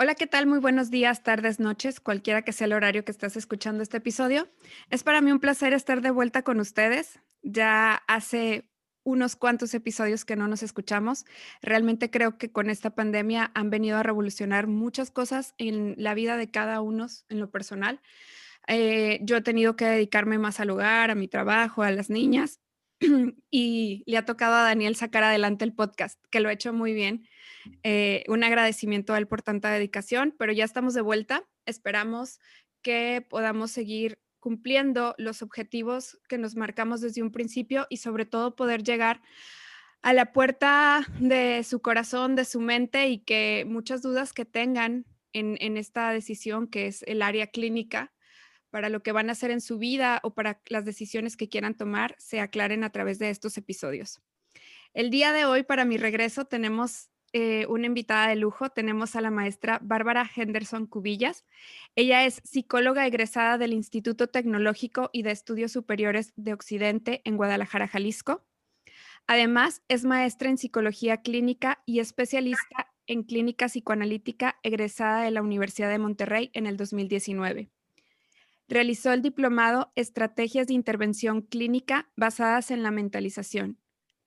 Hola, ¿qué tal? Muy buenos días, tardes, noches, cualquiera que sea el horario que estés escuchando este episodio. Es para mí un placer estar de vuelta con ustedes. Ya hace unos cuantos episodios que no nos escuchamos. Realmente creo que con esta pandemia han venido a revolucionar muchas cosas en la vida de cada uno en lo personal. Yo he tenido que dedicarme más al hogar, a mi trabajo, a las niñas, y le ha tocado a Daniel sacar adelante el podcast, que lo ha hecho muy bien. Un agradecimiento a él por tanta dedicación, pero ya estamos de vuelta. Esperamos que podamos seguir cumpliendo los objetivos que nos marcamos desde un principio y sobre todo poder llegar a la puerta de su corazón, de su mente y que muchas dudas que tengan en esta decisión que es el área clínica para lo que van a hacer en su vida o para las decisiones que quieran tomar se aclaren a través de estos episodios. El día de hoy, para mi regreso, tenemos una invitada de lujo. Tenemos a la maestra Bárbara Henderson Cubillas. Ella es psicóloga egresada del Instituto Tecnológico y de Estudios Superiores de Occidente en Guadalajara, Jalisco. Además, es maestra en psicología clínica y especialista en clínica psicoanalítica egresada de la Universidad de Monterrey en el 2019. Realizó el diplomado Estrategias de Intervención Clínica basadas en la mentalización,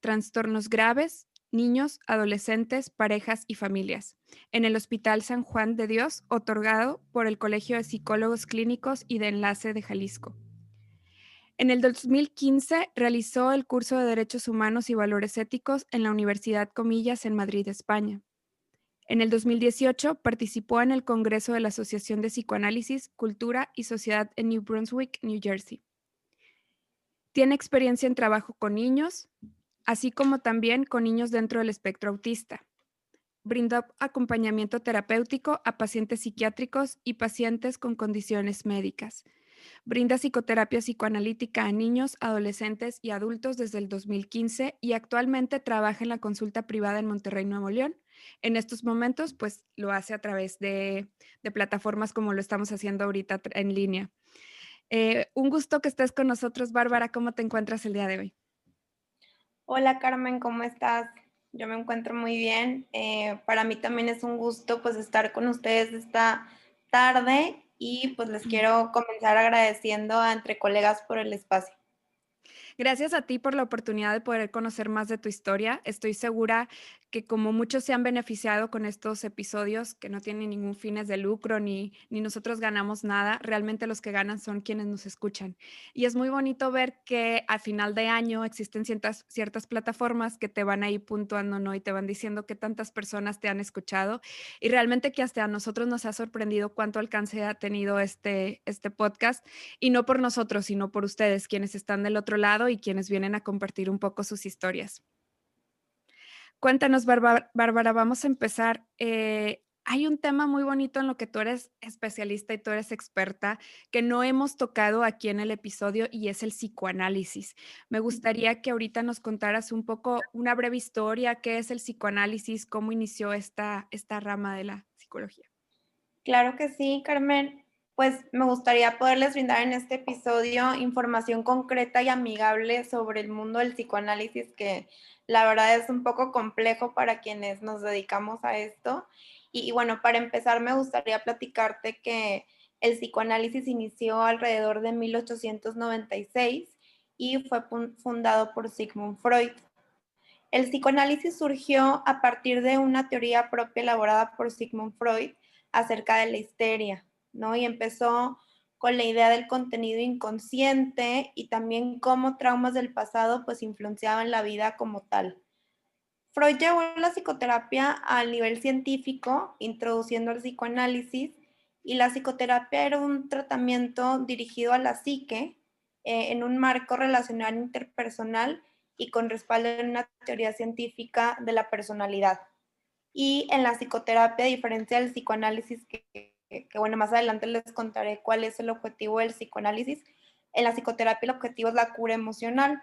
trastornos graves, niños, adolescentes, parejas y familias, en el Hospital San Juan de Dios, otorgado por el Colegio de Psicólogos Clínicos y de Enlace de Jalisco. En el 2015 realizó el curso de Derechos Humanos y Valores Éticos en la Universidad Comillas en Madrid, España. En el 2018 participó en el Congreso de la Asociación de Psicoanálisis, Cultura y Sociedad en New Brunswick, New Jersey. Tiene experiencia en trabajo con niños, así como también con niños dentro del espectro autista. Brindó acompañamiento terapéutico a pacientes psiquiátricos y pacientes con condiciones médicas. Brinda psicoterapia psicoanalítica a niños, adolescentes y adultos desde el 2015 y actualmente trabaja en la consulta privada en Monterrey, Nuevo León. En estos momentos, pues lo hace a través de plataformas como lo estamos haciendo ahorita en línea. Un gusto que estés con nosotros, Bárbara. ¿Cómo te encuentras el día de hoy? Hola Carmen, ¿cómo estás? Yo me encuentro muy bien. Para mí también es un gusto pues estar con ustedes esta tarde y pues les quiero comenzar agradeciendo a Entre Colegas por el espacio. Gracias a ti por la oportunidad de poder conocer más de tu historia. Estoy segura que como muchos se han beneficiado con estos episodios que no tienen ningún fines de lucro ni nosotros ganamos nada, realmente los que ganan son quienes nos escuchan. Y es muy bonito ver que a final de año existen ciertas plataformas que te van ahí puntuando, ¿no? Y te van diciendo que tantas personas te han escuchado y realmente que hasta a nosotros nos ha sorprendido cuánto alcance ha tenido este podcast y no por nosotros, sino por ustedes, quienes están del otro lado y quienes vienen a compartir un poco sus historias. Cuéntanos, Bárbara, vamos a empezar. Hay un tema muy bonito en lo que tú eres especialista y tú eres experta, que no hemos tocado aquí en el episodio y es el psicoanálisis. Me gustaría que ahorita nos contaras un poco, una breve historia, qué es el psicoanálisis, cómo inició esta rama de la psicología. Claro que sí, Carmen. Pues me gustaría poderles brindar en este episodio información concreta y amigable sobre el mundo del psicoanálisis, que la verdad es un poco complejo para quienes nos dedicamos a esto. Y bueno, para empezar me gustaría platicarte que el psicoanálisis inició alrededor de 1896 y fue fundado por Sigmund Freud. El psicoanálisis surgió a partir de una teoría propia elaborada por Sigmund Freud acerca de la histeria, ¿no? Y empezó con la idea del contenido inconsciente y también cómo traumas del pasado pues influenciaban la vida como tal. Freud llevó la psicoterapia al nivel científico, introduciendo el psicoanálisis, y la psicoterapia era un tratamiento dirigido a la psique en un marco relacional interpersonal y con respaldo en una teoría científica de la personalidad. Y en la psicoterapia, a diferencia del psicoanálisis, bueno, más adelante les contaré cuál es el objetivo del psicoanálisis, en la psicoterapia el objetivo es la cura emocional.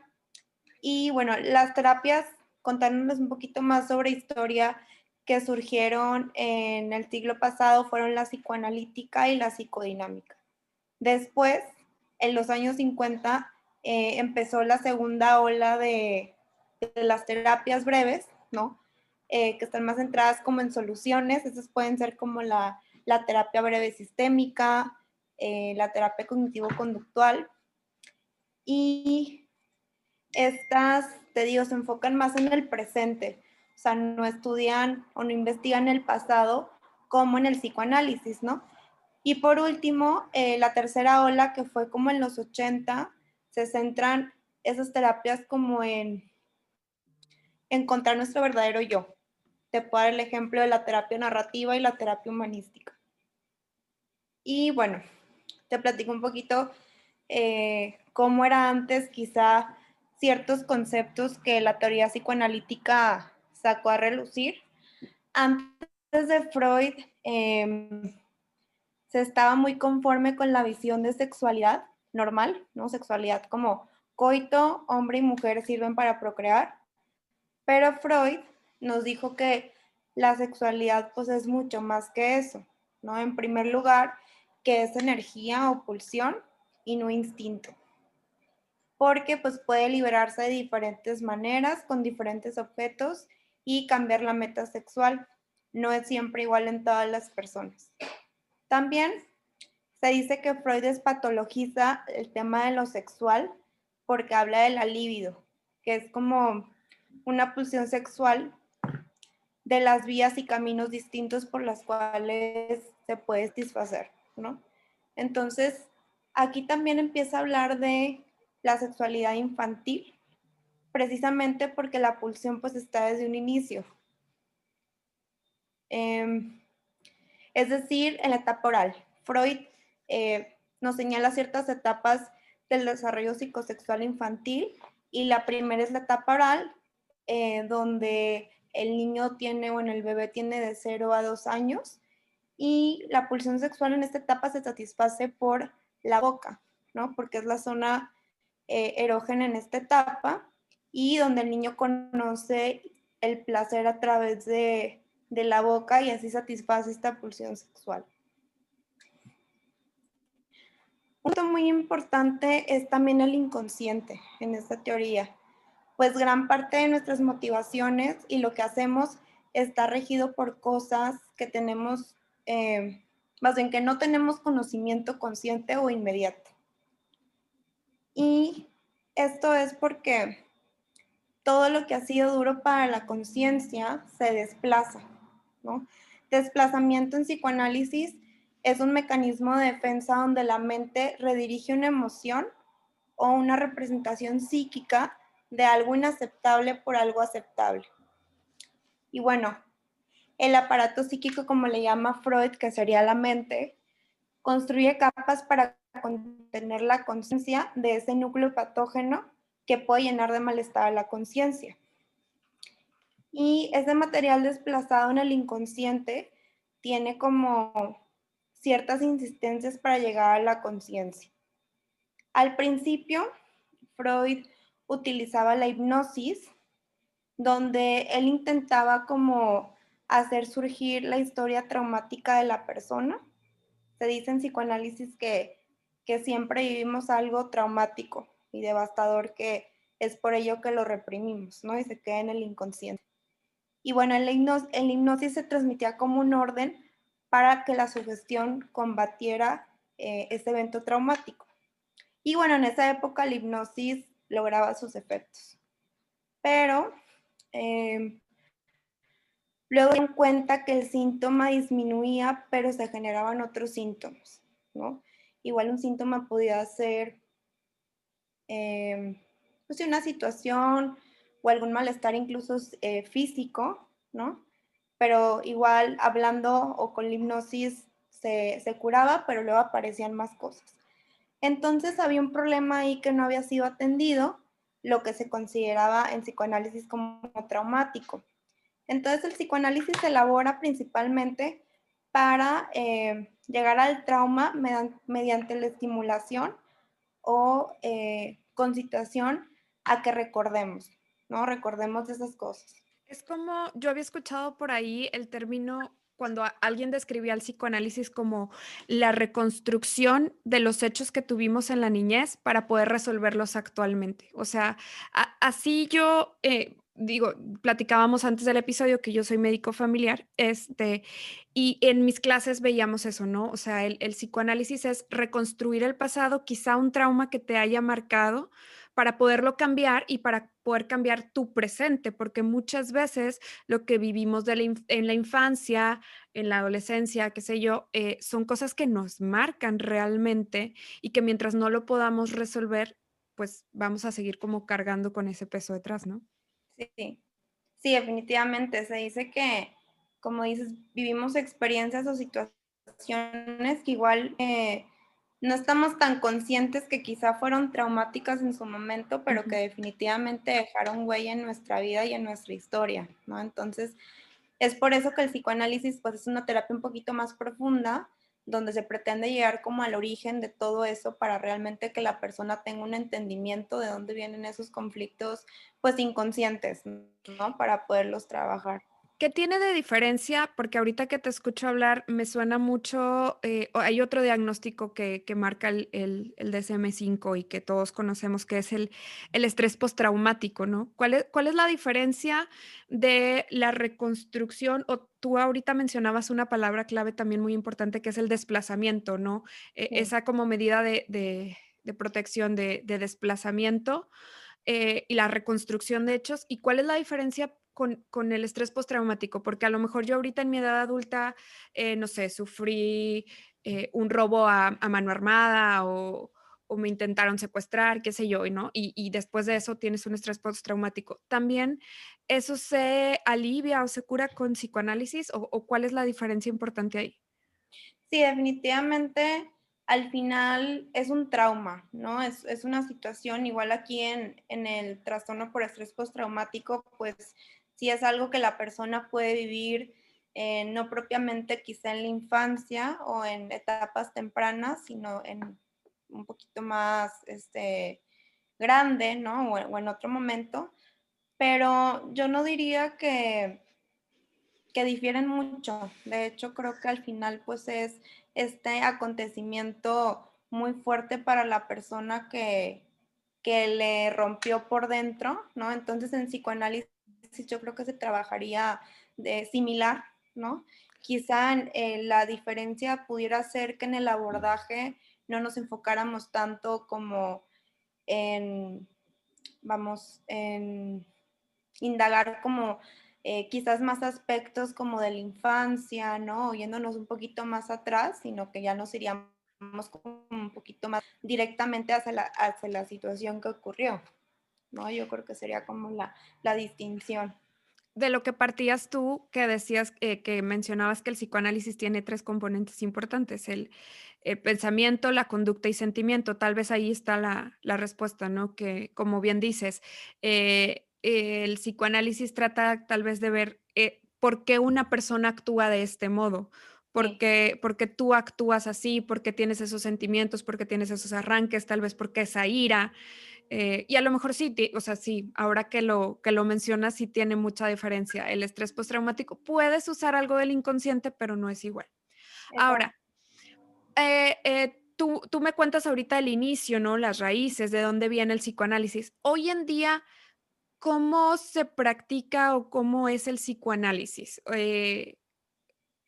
Y bueno, las terapias, contándonos un poquito más sobre historia que surgieron en el siglo pasado, fueron la psicoanalítica y la psicodinámica. Después, en los años 50, empezó la segunda ola de las terapias breves, ¿no? que están más centradas como en soluciones. Esas pueden ser como la terapia breve sistémica, la terapia cognitivo-conductual. Y estas, te digo, se enfocan más en el presente. O sea, no estudian o no investigan el pasado como en el psicoanálisis, ¿no? Y por último, la tercera ola, que fue como en los 80, se centran esas terapias como en encontrar nuestro verdadero yo. Te puedo dar el ejemplo de la terapia narrativa y la terapia humanística. Y bueno, te platico un poquito cómo era antes, quizá ciertos conceptos que la teoría psicoanalítica sacó a relucir. Antes de Freud, se estaba muy conforme con la visión de sexualidad normal, ¿no? Sexualidad como coito, hombre y mujer sirven para procrear, pero Freud nos dijo que la sexualidad pues es mucho más que eso, ¿no? En primer lugar, que es energía o pulsión y no instinto, porque pues puede liberarse de diferentes maneras, con diferentes objetos y cambiar la meta sexual. No es siempre igual en todas las personas. También se dice que Freud despatologiza el tema de lo sexual porque habla de la libido, que es como una pulsión sexual de las vías y caminos distintos por las cuales se puede satisfacer, ¿no? Entonces, aquí también empieza a hablar de la sexualidad infantil, precisamente porque la pulsión pues está desde un inicio. Es decir, en la etapa oral. Freud nos señala ciertas etapas del desarrollo psicosexual infantil y la primera es la etapa oral, donde el niño tiene, bueno, el bebé tiene de 0 a 2 años y la pulsión sexual en esta etapa se satisface por la boca, ¿no? Porque es la zona erógena en esta etapa y donde el niño conoce el placer a través de la boca y así satisface esta pulsión sexual. Un punto muy importante es también el inconsciente en esta teoría, pues gran parte de nuestras motivaciones y lo que hacemos está regido por cosas que tenemos, más bien que no tenemos conocimiento consciente o inmediato. Y esto es porque todo lo que ha sido duro para la conciencia se desplaza, ¿no? Desplazamiento en psicoanálisis es un mecanismo de defensa donde la mente redirige una emoción o una representación psíquica de algo inaceptable por algo aceptable. Y bueno, el aparato psíquico, como le llama Freud, que sería la mente, construye capas para contener la conciencia de ese núcleo patógeno que puede llenar de malestar a la conciencia. Y ese material desplazado en el inconsciente tiene como ciertas insistencias para llegar a la conciencia. Al principio, Freud utilizaba la hipnosis, donde él intentaba como hacer surgir la historia traumática de la persona. Se dice en psicoanálisis que siempre vivimos algo traumático y devastador, que es por ello que lo reprimimos, ¿no? Y se queda en el inconsciente. Y bueno, en la hipnosis se transmitía como un orden para que la sugestión combatiera ese evento traumático. Y bueno, en esa época la hipnosis lograba sus efectos. Pero luego en cuenta que el síntoma disminuía, pero se generaban otros síntomas, ¿no? Igual un síntoma podía ser pues una situación o algún malestar incluso físico, ¿no? Pero igual hablando o con la hipnosis se curaba, pero luego aparecían más cosas. Entonces había un problema ahí que no había sido atendido, lo que se consideraba en psicoanálisis como traumático. Entonces el psicoanálisis se elabora principalmente para llegar al trauma mediante la estimulación o concitación a que recordemos, ¿no? Recordemos esas cosas. Es como, yo había escuchado por ahí el término cuando alguien describía el psicoanálisis como la reconstrucción de los hechos que tuvimos en la niñez para poder resolverlos actualmente. O sea, así yo digo, platicábamos antes del episodio que yo soy médico familiar, y en mis clases veíamos eso, ¿no? O sea, el psicoanálisis es reconstruir el pasado, quizá un trauma que te haya marcado, para poderlo cambiar y para poder cambiar tu presente, porque muchas veces lo que vivimos en la infancia, en la adolescencia, qué sé yo, son cosas que nos marcan realmente y que mientras no lo podamos resolver, pues vamos a seguir como cargando con ese peso detrás, ¿no? Sí, sí, definitivamente. Se dice que, como dices, vivimos experiencias o situaciones que igual no estamos tan conscientes que quizá fueron traumáticas en su momento, pero que Ujú. definitivamente dejaron huella en nuestra vida y en nuestra historia, ¿no? Entonces, es por eso que el psicoanálisis pues es una terapia un poquito más profunda, donde se pretende llegar como al origen de todo eso para realmente que la persona tenga un entendimiento de dónde vienen esos conflictos pues inconscientes, ¿no? Para poderlos trabajar. ¿Qué tiene de diferencia? Porque ahorita que te escucho hablar me suena mucho, hay otro diagnóstico que marca el DSM-5 y que todos conocemos, que es el estrés postraumático, ¿no? ¿Cuál es la diferencia de la reconstrucción? O tú ahorita mencionabas una palabra clave también muy importante, que es el desplazamiento, ¿no? Sí. Esa como medida de protección de desplazamiento y la reconstrucción de hechos. ¿Y cuál es la diferencia con el estrés postraumático? Porque a lo mejor yo ahorita en mi edad adulta, no sé, sufrí un robo a mano armada o me intentaron secuestrar, qué sé yo, ¿no? Y después de eso tienes un estrés postraumático. ¿También eso se alivia o se cura con psicoanálisis o cuál es la diferencia importante ahí? Sí, definitivamente al final es un trauma, ¿no? Es una situación, igual aquí en el trastorno por estrés postraumático, pues sí es algo que la persona puede vivir, no propiamente quizá en la infancia o en etapas tempranas, sino en un poquito más grande, ¿no? O en otro momento. Pero yo no diría que difieren mucho. De hecho, creo que al final, pues es este acontecimiento muy fuerte para la persona que le rompió por dentro, ¿no? Entonces, en psicoanálisis yo creo que se trabajaría de similar, ¿no? Quizá la diferencia pudiera ser que en el abordaje no nos enfocáramos tanto como en, vamos, en indagar como quizás más aspectos como de la infancia, ¿no? Yéndonos un poquito más atrás, sino que ya nos iríamos como un poquito más directamente hacia la situación que ocurrió, ¿no? Yo creo que sería como la distinción. De lo que partías tú, que decías, que mencionabas que el psicoanálisis tiene 3 componentes importantes, el pensamiento, la conducta y sentimiento. Tal vez ahí está la respuesta, ¿no? Que, como bien dices, el psicoanálisis trata tal vez de ver, por qué una persona actúa de este modo, Sí, por qué tú actúas así, por qué tienes esos sentimientos, por qué tienes esos arranques, tal vez por qué esa ira. Y a lo mejor sí, o sea, sí, ahora que lo mencionas, sí tiene mucha diferencia. El estrés postraumático, puedes usar algo del inconsciente, pero no es igual. Ahora, exacto. tú me cuentas ahorita el inicio, ¿no? Las raíces, de dónde viene el psicoanálisis. Hoy en día, ¿cómo se practica o cómo es el psicoanálisis?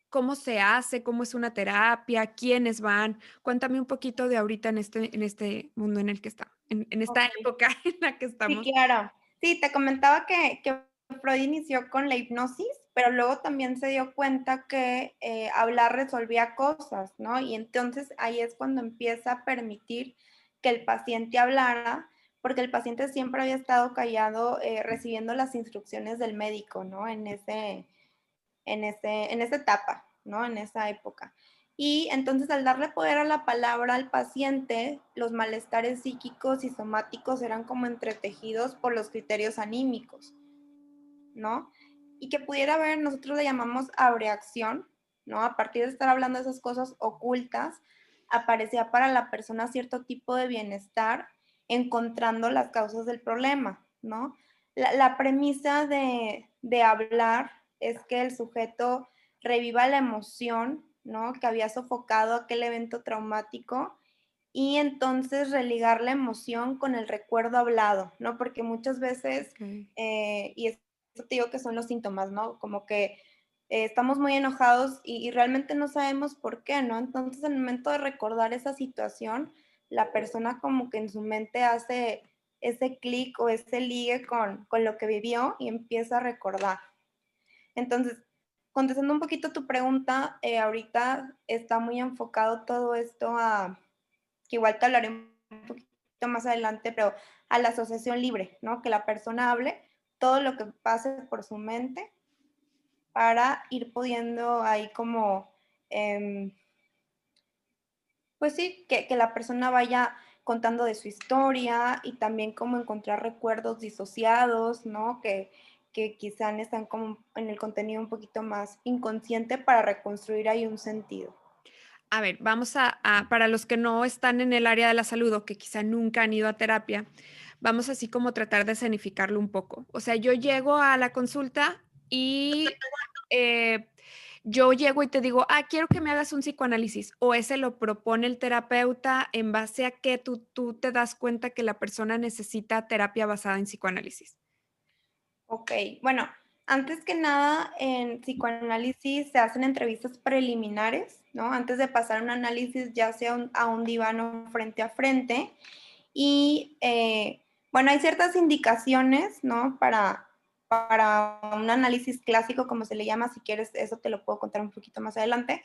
¿Cómo se hace? ¿Cómo es una terapia? ¿Quiénes van? Cuéntame un poquito de ahorita en este mundo en el que está, en esta Ok. época en la que Sí, estamos. claro. Sí, te comentaba que Freud inició con la hipnosis, pero luego también se dio cuenta que hablar resolvía cosas, ¿no? Y entonces ahí es cuando empieza a permitir que el paciente hablara, porque el paciente siempre había estado callado recibiendo las instrucciones del médico, ¿no? En esa etapa, ¿no? En esa época. Y entonces al darle poder a la palabra al paciente, los malestares psíquicos y somáticos eran como entretejidos por los criterios anímicos, ¿no? Y que pudiera haber, nosotros le llamamos abreacción, ¿no? A partir de estar hablando de esas cosas ocultas, aparecía para la persona cierto tipo de bienestar encontrando las causas del problema, ¿no? La premisa de hablar es que el sujeto reviva la emoción, ¿no? Que había sofocado aquel evento traumático y entonces religar la emoción con el recuerdo hablado, ¿no? Porque muchas veces, Ok. y esto te digo que son los síntomas, ¿no? Como que estamos muy enojados y realmente no sabemos por qué, ¿no? Entonces, en el momento de recordar esa situación, la persona como que en su mente hace ese clic o ese ligue con lo que vivió y empieza a recordar. Entonces, contestando un poquito tu pregunta, ahorita está muy enfocado todo esto a, que igual te hablaré un poquito más adelante, pero a la asociación libre, ¿no? Que la persona hable todo lo que pase por su mente para ir pudiendo ahí como, pues sí, que la persona vaya contando de su historia y también como encontrar recuerdos disociados, ¿no? Que quizá están como en el contenido un poquito más inconsciente para reconstruir ahí un sentido. A ver, vamos para los que no están en el área de la salud o que quizá nunca han ido a terapia, vamos así como tratar de escenificarlo un poco. O sea, yo llego a la consulta y eh, yo llego y te digo, quiero que me hagas un psicoanálisis, o ese lo propone el terapeuta en base a que tú te das cuenta que la persona necesita terapia basada en psicoanálisis. Ok, bueno, antes que nada, en psicoanálisis se hacen entrevistas preliminares, ¿no? Antes de pasar un análisis, ya sea a un diván o frente a frente. Y bueno, hay ciertas indicaciones, ¿no? Para un análisis clásico, como se le llama, si quieres, eso te lo puedo contar un poquito más adelante.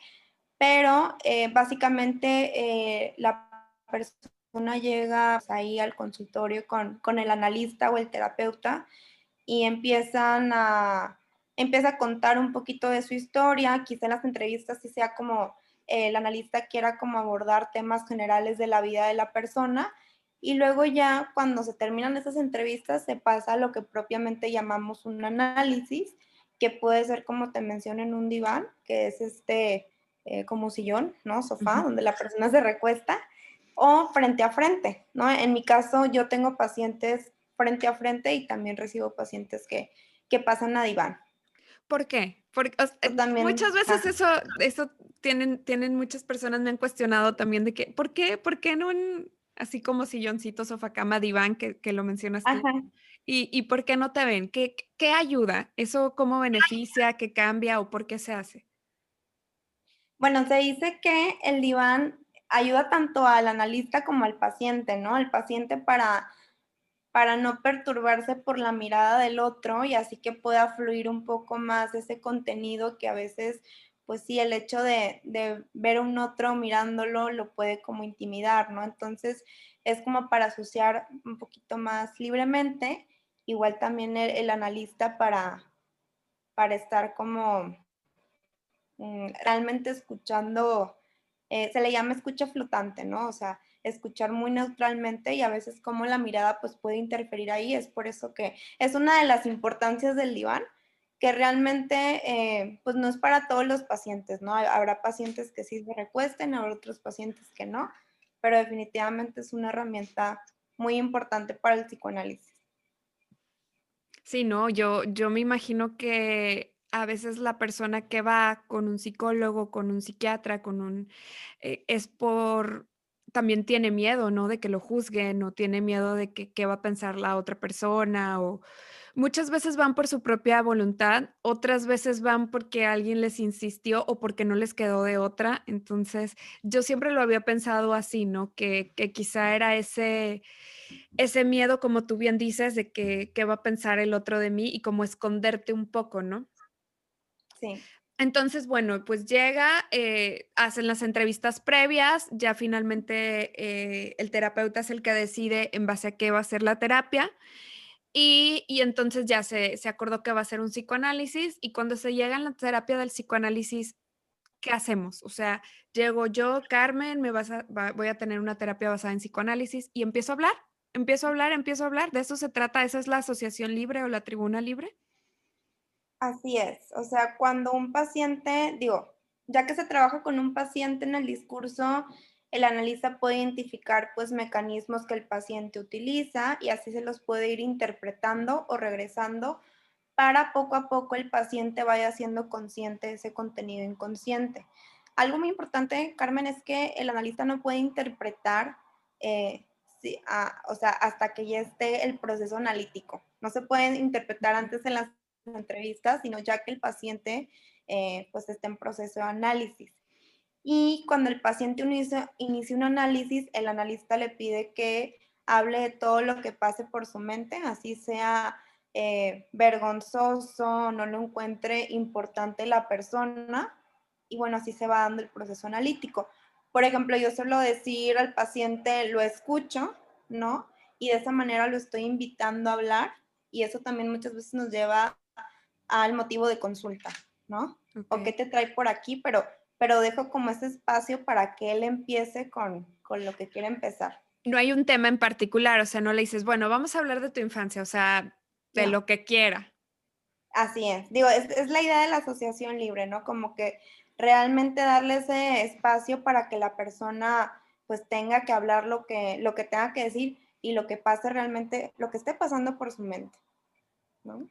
Pero básicamente la persona llega pues, ahí al consultorio con el analista o el terapeuta y empieza a contar un poquito de su historia, quizá en las entrevistas sí sea como el analista quiera como abordar temas generales de la vida de la persona y luego ya cuando se terminan esas entrevistas se pasa a lo que propiamente llamamos un análisis, que puede ser como te mencioné en un diván, que es como sillón, ¿no? Sofá, Ujú. donde la persona se recuesta, o frente a frente, ¿no? En mi caso yo tengo pacientes frente a frente y también recibo pacientes que pasan a diván. ¿Por qué? Porque Esto también, muchas veces eso tienen muchas personas me han cuestionado también de que, ¿por qué no en así como silloncito, sofá, cama, diván, que lo mencionas tú? ajá. ¿Y por qué no te ven? ¿Qué ayuda? ¿Eso cómo beneficia? ¿Qué cambia o por qué se hace? Bueno, se dice que el diván ayuda tanto al analista como al paciente, ¿no? El paciente para no perturbarse por la mirada del otro y así que pueda fluir un poco más ese contenido que a veces, pues sí, el hecho de ver a un otro mirándolo lo puede como intimidar, ¿no? Entonces es como para asociar un poquito más libremente, igual también el analista para estar como realmente escuchando, se le llama escucha flotante, ¿no? O sea, escuchar muy neutralmente y a veces como la mirada pues puede interferir ahí, es por eso que es una de las importancias del diván, que realmente pues no es para todos los pacientes, ¿no? Habrá pacientes que sí se recuesten, habrá otros pacientes que no, pero definitivamente es una herramienta muy importante para el psicoanálisis. Sí, no, yo me imagino que a veces la persona que va con un psicólogo, con un psiquiatra, es por también tiene miedo, ¿no? De que lo juzguen, o tiene miedo de que qué va a pensar la otra persona, o muchas veces van por su propia voluntad, otras veces van porque alguien les insistió o porque no les quedó de otra. Entonces, yo siempre lo había pensado así, ¿no? Que quizá era ese miedo, como tú bien dices, de que qué va a pensar el otro de mí y como esconderte un poco, ¿no? Sí, Entonces, bueno, pues llega, hacen las entrevistas previas, ya finalmente el terapeuta es el que decide en base a qué va a ser la terapia y entonces ya se acordó que va a ser un psicoanálisis y cuando se llega a la terapia del psicoanálisis, ¿qué hacemos? O sea, llego yo, Carmen, voy a tener una terapia basada en psicoanálisis y empiezo a hablar, de eso se trata, esa es la asociación libre o la tribuna libre. así es. O sea, cuando un paciente, digo, ya que se trabaja con un paciente en el discurso, el analista puede identificar pues mecanismos que el paciente utiliza y así se los puede ir interpretando o regresando para poco a poco el paciente vaya siendo consciente de ese contenido inconsciente. algo muy importante, Carmen, es que el analista no puede interpretar, o sea, hasta que ya esté el proceso analítico. No se puede interpretar antes en las entrevistas, sino ya que el paciente pues esté en proceso de análisis. Y cuando el paciente inicia un análisis, el analista le pide que hable de todo lo que pase por su mente, así sea vergonzoso, no lo encuentre importante la persona, y bueno, así se va dando el proceso analítico. Por ejemplo, yo suelo decir al paciente, lo escucho, ¿no? Y de esa manera lo estoy invitando a hablar, y eso también muchas veces nos lleva al motivo de consulta, ¿no? O qué Ok. te trae por aquí, pero dejo como ese espacio para que él empiece con lo que quiere empezar. No hay un tema en particular, o sea, no le dices, bueno, vamos a hablar de tu infancia, o sea, de No, lo que quiera. así es. Digo, es la idea de la asociación libre, ¿no? Como que realmente darle ese espacio para que la persona pues tenga que hablar lo que tenga que decir y lo que pase realmente, lo que esté pasando por su mente, ¿no?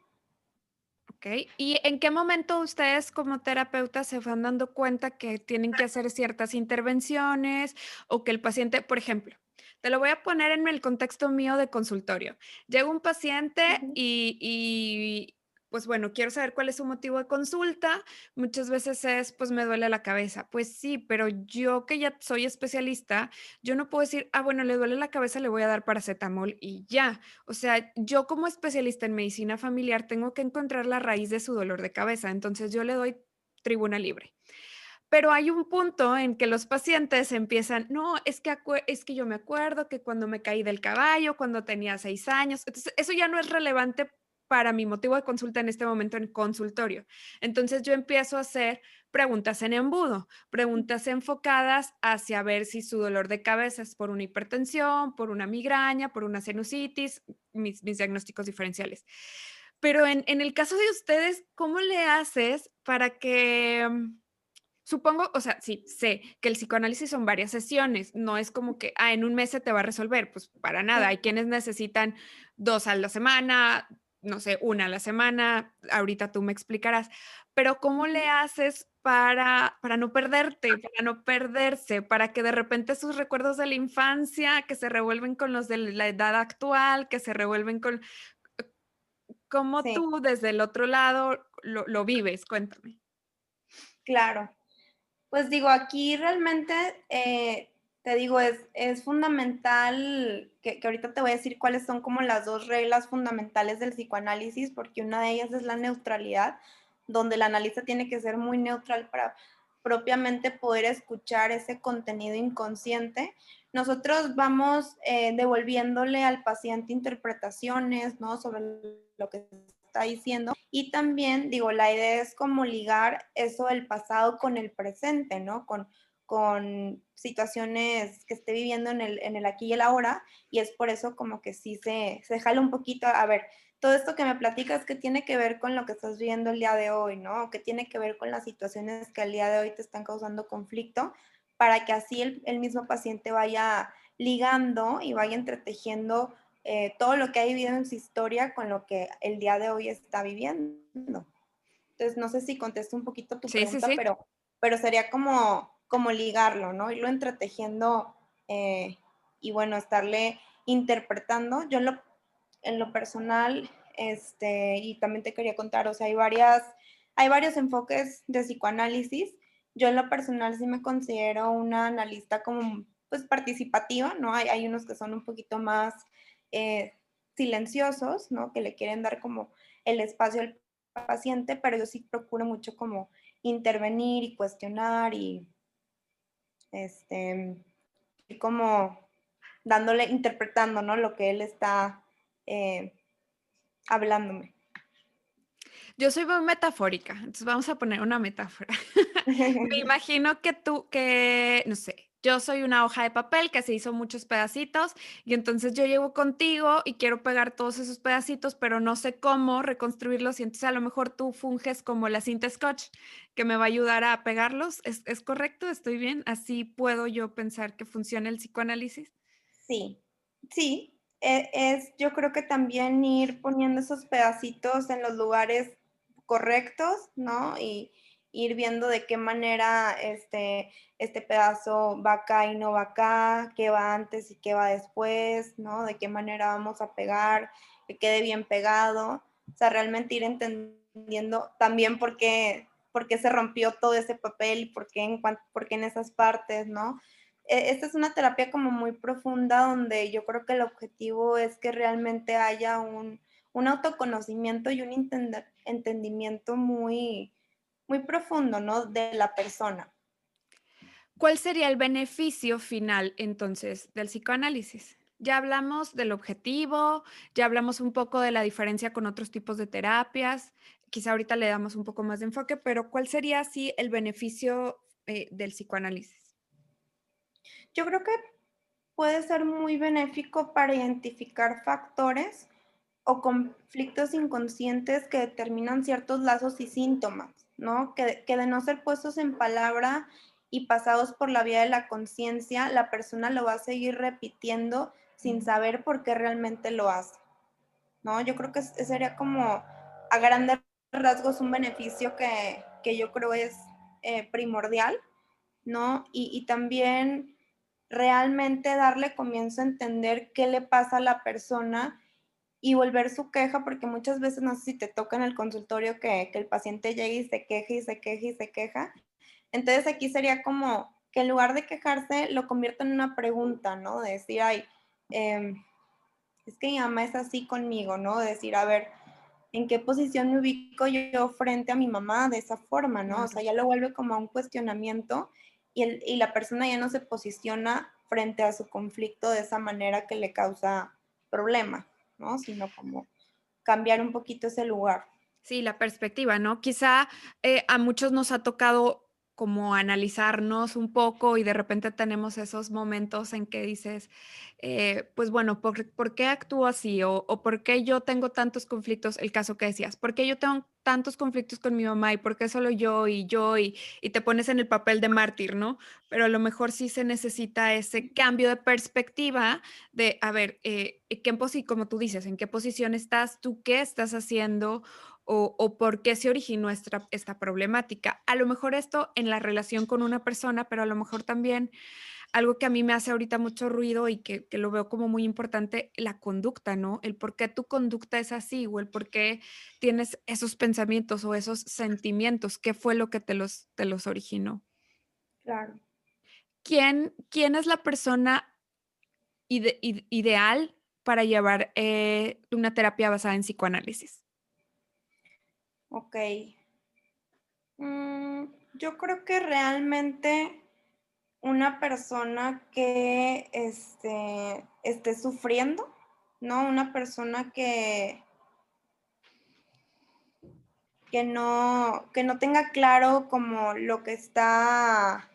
Ok. ¿Y en qué momento ustedes como terapeutas se van dando cuenta que tienen que hacer ciertas intervenciones o que el paciente, por ejemplo, te lo voy a poner en el contexto mío de consultorio. Llega un paciente Ujú. pues bueno, quiero saber cuál es su motivo de consulta. Muchas veces es, pues me duele la cabeza. Pues sí, pero yo que ya soy especialista, yo no puedo decir, ah, bueno, le duele la cabeza, le voy a dar paracetamol y ya. O sea, yo como especialista en medicina familiar tengo que encontrar la raíz de su dolor de cabeza, entonces yo le doy tribuna libre. Pero hay un punto en que los pacientes empiezan, no, es que yo me acuerdo que cuando me caí del caballo, cuando tenía 6 años, entonces eso ya no es relevante para mi motivo de consulta en este momento en consultorio. Entonces yo empiezo a hacer preguntas en embudo, preguntas enfocadas hacia ver si su dolor de cabeza es por una hipertensión, por una migraña, por una sinusitis, mis diagnósticos diferenciales. Pero en el caso de ustedes, ¿cómo le haces para que supongo, o sea, sí, sé que el psicoanálisis son varias sesiones, no es como que, en un mes se te va a resolver, pues para nada. Hay quienes necesitan 2 a la semana, no sé, 1 a la semana, ahorita tú me explicarás, pero ¿cómo le Ujú. haces para no perderte, para no perderse, para que de repente sus recuerdos de la infancia, que se revuelven con los de la edad actual, que se revuelven con cómo Sí, tú desde el otro lado lo vives? Cuéntame. claro. Pues digo, aquí realmente, te digo, es fundamental, que ahorita te voy a decir cuáles son como las dos reglas fundamentales del psicoanálisis, porque una de ellas es la neutralidad, donde el analista tiene que ser muy neutral para propiamente poder escuchar ese contenido inconsciente. Nosotros vamos devolviéndole al paciente interpretaciones, ¿no? Sobre lo que está diciendo. Y también, digo, la idea es como ligar eso del pasado con el presente, ¿no? Con situaciones que esté viviendo en el aquí y el ahora, y es por eso como que sí se jala un poquito, a ver, todo esto que me platicas, ¿qué tiene que ver con lo que estás viviendo el día de hoy, ¿no? ¿Qué tiene que ver con las situaciones que al día de hoy te están causando conflicto? Para que así el mismo paciente vaya ligando y vaya entretejiendo todo lo que ha vivido en su historia con lo que el día de hoy está viviendo. Entonces, no sé si contesto un poquito tu Sí, sí, pregunta, sí. pero sería como ligarlo, ¿no? Irlo entretejiendo eh, y bueno, estarle interpretando. Yo en lo personal, y también te quería contar, o sea, hay varios enfoques de psicoanálisis. Yo en lo personal sí me considero una analista como, pues, participativa, ¿no? Hay unos que son un poquito más eh, silenciosos, ¿no? Que le quieren dar como el espacio al paciente, pero yo sí procuro mucho como intervenir y cuestionar este, y como dándole, interpretando, ¿no? Lo que él está eh, hablándome. Yo soy muy metafórica, entonces vamos a poner una metáfora. Me imagino no sé, yo soy una hoja de papel que se hizo muchos pedacitos y entonces yo llego contigo y quiero pegar todos esos pedacitos, pero no sé cómo reconstruirlos y entonces a lo mejor tú funges como la cinta scotch que me va a ayudar a pegarlos. ¿Es correcto? ¿Estoy bien? ¿Así puedo yo pensar que funciona el psicoanálisis? Sí, sí, yo creo que también ir poniendo esos pedacitos en los lugares correctos, ¿no? ir viendo de qué manera este pedazo va acá y no va acá, qué va antes y qué va después, ¿no? De qué manera vamos a pegar, que quede bien pegado. O sea, realmente ir entendiendo también por qué se rompió todo ese papel y por qué en esas partes, ¿no? Esta es una terapia como muy profunda donde yo creo que el objetivo es que realmente haya un autoconocimiento y un entendimiento muy, muy profundo, ¿no? De la persona. ¿Cuál sería el beneficio final entonces del psicoanálisis? Ya hablamos del objetivo, ya hablamos un poco de la diferencia con otros tipos de terapias, quizá ahorita le damos un poco más de enfoque, pero ¿cuál sería así el beneficio del psicoanálisis? Yo creo que puede ser muy benéfico para identificar factores o conflictos inconscientes que determinan ciertos lazos y síntomas, ¿no? Que de no ser puestos en palabra y pasados por la vía de la conciencia, la persona lo va a seguir repitiendo sin saber por qué realmente lo hace, ¿no? Yo creo que sería como a grandes rasgos un beneficio que yo creo es primordial, ¿no? Y también realmente darle comienzo a entender qué le pasa a la persona y volver su queja, porque muchas veces no sé si te toca en el consultorio que el paciente llegue y se queje y se queja y se queja. Entonces aquí sería como que en lugar de quejarse lo convierta en una pregunta, ¿no? De decir, ay, eh, es que mi mamá es así conmigo, ¿no? De decir, a ver, ¿en qué posición me ubico yo frente a mi mamá de esa forma, ¿no? O Claro. sea, ya lo vuelve como a un cuestionamiento y la persona ya no se posiciona frente a su conflicto de esa manera que le causa problema, ¿no? Sino como cambiar un poquito ese lugar. Sí, la perspectiva, ¿no? Quizá, a muchos nos ha tocado como analizarnos un poco y de repente tenemos esos momentos en que dices, pues bueno, ¿por qué actúo así? O ¿por qué yo tengo tantos conflictos? El caso que decías, ¿por qué yo tengo tantos conflictos con mi mamá y por qué solo y te pones en el papel de mártir, ¿no? Pero a lo mejor sí se necesita ese cambio de perspectiva de, a ver, como tú dices, ¿en qué posición estás? ¿Tú qué estás haciendo? O por qué se originó esta problemática. A lo mejor esto en la relación con una persona, pero a lo mejor también algo que a mí me hace ahorita mucho ruido y que lo veo como muy importante, la conducta, ¿no? El por qué tu conducta es así o el por qué tienes esos pensamientos o esos sentimientos, qué fue lo que te los originó. Claro. ¿Quién es la persona ideal para llevar una terapia basada en psicoanálisis? Ok. Yo creo que realmente una persona que esté sufriendo, ¿no? Una persona que no tenga claro como lo que está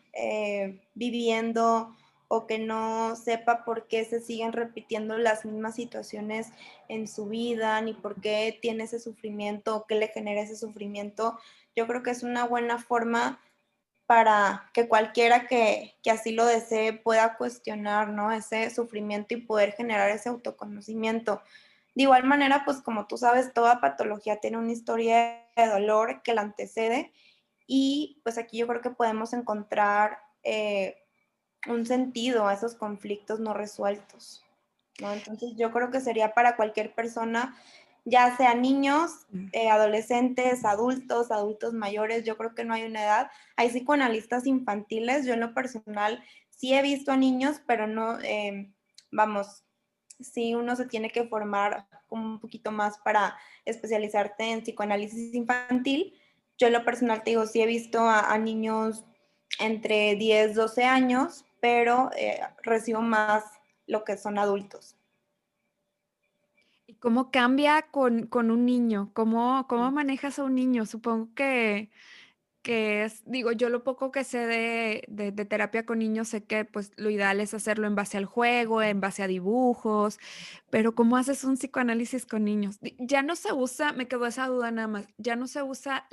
viviendo o que no sepa por qué se siguen repitiendo las mismas situaciones en su vida, ni por qué tiene ese sufrimiento o qué le genera ese sufrimiento. Yo creo que es una buena forma para que cualquiera que así lo desee pueda cuestionar, ¿no? Ese sufrimiento y poder generar ese autoconocimiento. De igual manera, pues como tú sabes, toda patología tiene una historia de dolor que la antecede y pues aquí yo creo que podemos encontrar un sentido a esos conflictos no resueltos, ¿no? Entonces yo creo que sería para cualquier persona, ya sea niños, Mm. adolescentes, adultos mayores, yo creo que no hay una edad. Hay psicoanalistas infantiles, yo en lo personal sí he visto a niños, pero no, vamos, sí uno se tiene que formar un poquito más para especializarte en psicoanálisis infantil. Yo en lo personal te digo, sí he visto a niños entre 10, 12 años, pero recibo más lo que son adultos. ¿Y cómo cambia con un niño? ¿Cómo manejas a un niño? Supongo que es digo, yo lo poco que sé de terapia con niños, sé que, pues, lo ideal es hacerlo en base al juego, en base a dibujos, pero, ¿cómo haces un psicoanálisis con niños? Ya no se usa me quedó esa duda nada más, ya no se usa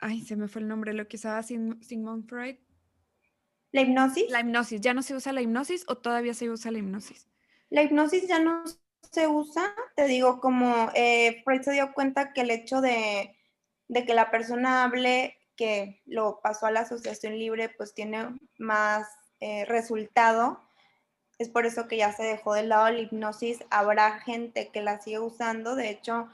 ay, se me fue el nombre, lo que usaba Sigmund Freud. La La hipnosis, hipnosis, ¿ya no se usa la hipnosis o todavía se usa la hipnosis? la hipnosis ya no se usa, te digo, como Freud se dio cuenta que el hecho de que la persona hable que lo pasó a la asociación libre, pues tiene más resultado. Es por eso que ya se dejó de lado la hipnosis. Habrá gente que la sigue usando. De hecho,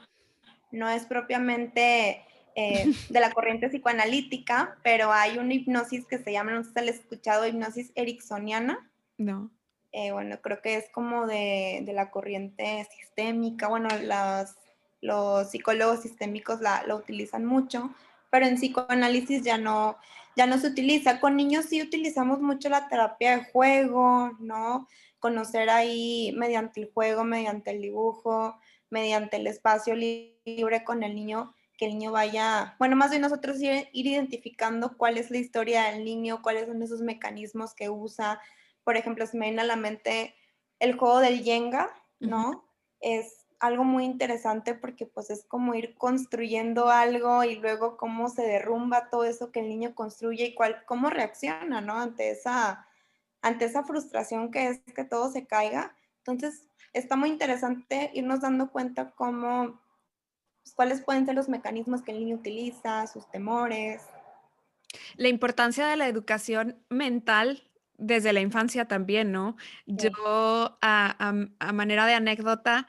no es propiamente de la corriente psicoanalítica, pero hay una hipnosis que se llama, no sé si la has escuchado, hipnosis ericksoniana. No. Bueno, creo que es como de la corriente sistémica. Bueno, los psicólogos sistémicos la utilizan mucho, pero en psicoanálisis ya no se utiliza. Con niños sí utilizamos mucho la terapia de juego, ¿no? Conocer ahí mediante el juego, mediante el dibujo, mediante el espacio libre con el niño, que el niño vaya, bueno, más bien nosotros ir identificando cuál es la historia del niño, cuáles son esos mecanismos que usa. Por ejemplo, se me viene a la mente el juego del Jenga, ¿no? Es algo muy interesante porque pues es como ir construyendo algo y luego cómo se derrumba todo eso que el niño construye y cómo reacciona, ¿no? Ante esa frustración que es que todo se caiga. Entonces, está muy interesante irnos dando cuenta cómo, pues, cuáles pueden ser los mecanismos que el niño utiliza, sus temores. La importancia de la educación mental desde la infancia también, ¿no? Yo, Sí. a manera de anécdota,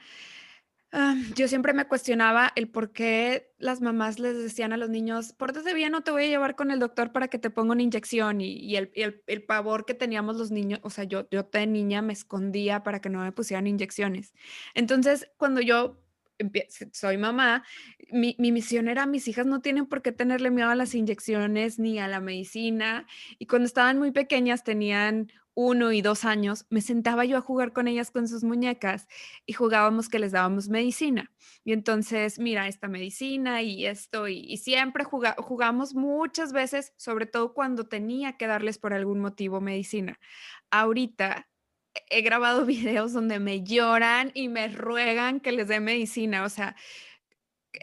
yo siempre me cuestionaba el por qué las mamás les decían a los niños: "Pórtate bien o te voy a llevar con el doctor para que te ponga una inyección", y el pavor que teníamos los niños, o sea, yo de niña me escondía para que no me pusieran inyecciones. Entonces, cuando yo soy mamá, mi misión era: mis hijas no tienen por qué tenerle miedo a las inyecciones ni a la medicina. Y cuando estaban muy pequeñas, tenían 1 y 2 años, me sentaba yo a jugar con ellas con sus muñecas y jugábamos que les dábamos medicina. Y entonces, mira, esta medicina y esto, y siempre jugamos muchas veces, sobre todo cuando tenía que darles por algún motivo medicina. Ahorita he grabado videos donde me lloran y me ruegan que les dé medicina. O sea,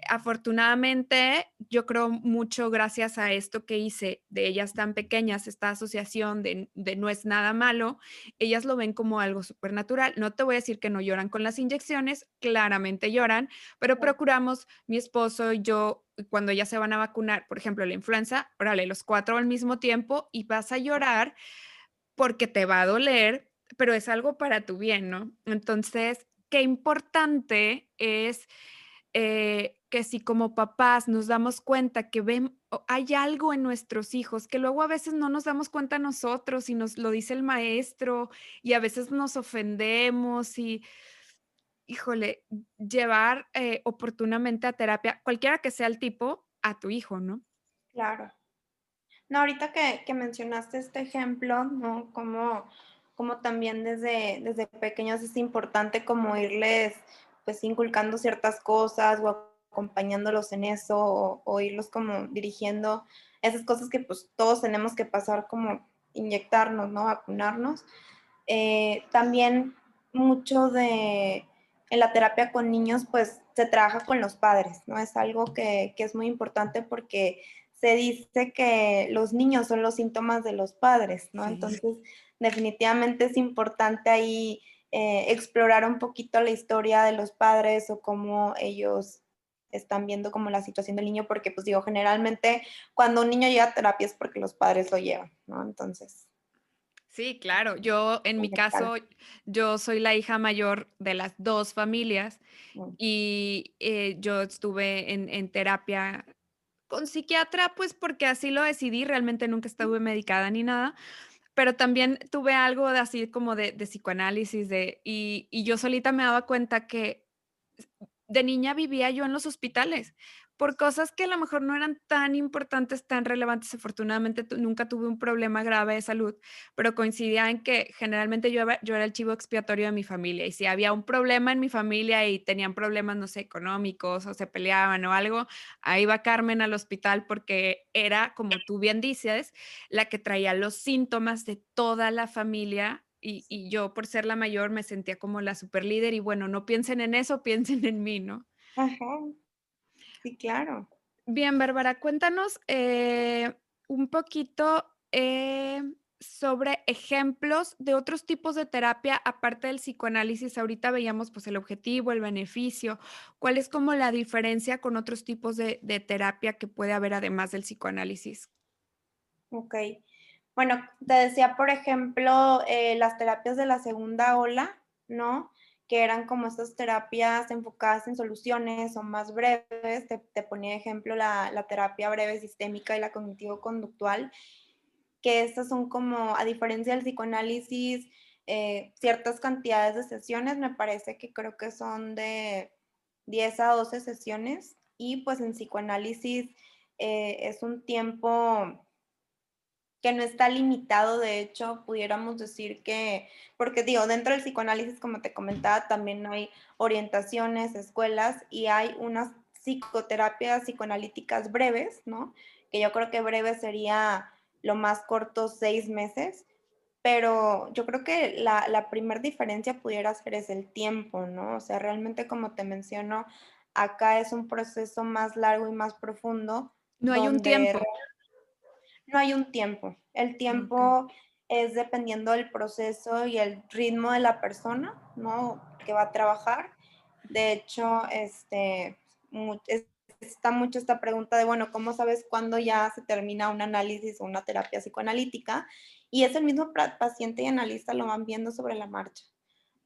afortunadamente, yo creo mucho gracias a esto que hice de ellas tan pequeñas, esta asociación de no es nada malo, ellas lo ven como algo supernatural. No te voy a decir que no lloran con las inyecciones, claramente lloran, pero procuramos, mi esposo y yo, cuando ya se van a vacunar, por ejemplo, la influenza, órale, los 4 al mismo tiempo y vas a llorar porque te va a doler, pero es algo para tu bien, ¿no? Entonces, qué importante es que si como papás nos damos cuenta que hay algo en nuestros hijos, que luego a veces no nos damos cuenta nosotros y nos lo dice el maestro y a veces nos ofendemos y, híjole, llevar oportunamente a terapia, cualquiera que sea el tipo, a tu hijo, ¿no? Claro. No, ahorita que mencionaste este ejemplo, ¿no? Como también desde pequeños es importante como irles, pues, inculcando ciertas cosas o acompañándolos en eso o irlos como dirigiendo esas cosas que, pues, todos tenemos que pasar como inyectarnos, ¿no? Vacunarnos. También mucho en la terapia con niños, pues, se trabaja con los padres, ¿no? Es algo que es muy importante porque se dice que los niños son los síntomas de los padres, ¿no? Sí. Entonces, definitivamente es importante ahí explorar un poquito la historia de los padres o cómo ellos están viendo como la situación del niño, porque pues digo, generalmente cuando un niño llega a terapia es porque los padres lo llevan, ¿no? Entonces, Sí, claro. Yo, en mi conectar. caso, yo soy la hija mayor de las 2 familias Mm, y, yo estuve en terapia con psiquiatra, pues, porque así lo decidí, realmente nunca estuve medicada ni nada, pero también tuve algo de así como de psicoanálisis, y yo solita me daba cuenta que de niña vivía yo en los hospitales, por cosas que a lo mejor no eran tan importantes, tan relevantes. Afortunadamente, nunca tuve un problema grave de salud, pero coincidía en que generalmente yo era el chivo expiatorio de mi familia, y si había un problema en mi familia y tenían problemas, no sé, económicos o se peleaban o algo, ahí va Carmen al hospital porque era, como tú bien dices, la que traía los síntomas de toda la familia y yo, por ser la mayor, me sentía como la superlíder y bueno, no piensen en eso, piensen en mí, ¿no? ajá, sí, claro. Bien, Bárbara, cuéntanos, un poquito, sobre ejemplos de otros tipos de terapia aparte del psicoanálisis. Ahorita veíamos pues el objetivo, el beneficio. ¿Cuál es como la diferencia con otros tipos de terapia que puede haber además del psicoanálisis? Ok. Bueno, te decía, por ejemplo, las terapias de la segunda ola, ¿no? Que eran como estas terapias enfocadas en soluciones o más breves. Te ponía ejemplo la terapia breve sistémica y la cognitivo-conductual, que estas son como, a diferencia del psicoanálisis, ciertas cantidades de sesiones, me parece que creo que son de 10 a 12 sesiones, y pues en psicoanálisis es un tiempo que no está limitado. De hecho, pudiéramos decir que, porque digo, dentro del psicoanálisis, como te comentaba, también hay orientaciones, escuelas, y hay unas psicoterapias psicoanalíticas breves, ¿no? Que yo creo que breve sería lo más corto 6 meses, pero yo creo que la primer diferencia pudiera ser es el tiempo, ¿no? O sea, realmente, como te menciono, acá es un proceso más largo y más profundo, No hay un donde tiempo. no hay un tiempo. El Okey. tiempo es dependiendo del proceso y el ritmo de la persona, ¿no? Que va a trabajar. De hecho, está mucho esta pregunta de, bueno, ¿cómo sabes cuándo ya se termina un análisis o una terapia psicoanalítica? Y es el mismo paciente y analista lo van viendo sobre la marcha,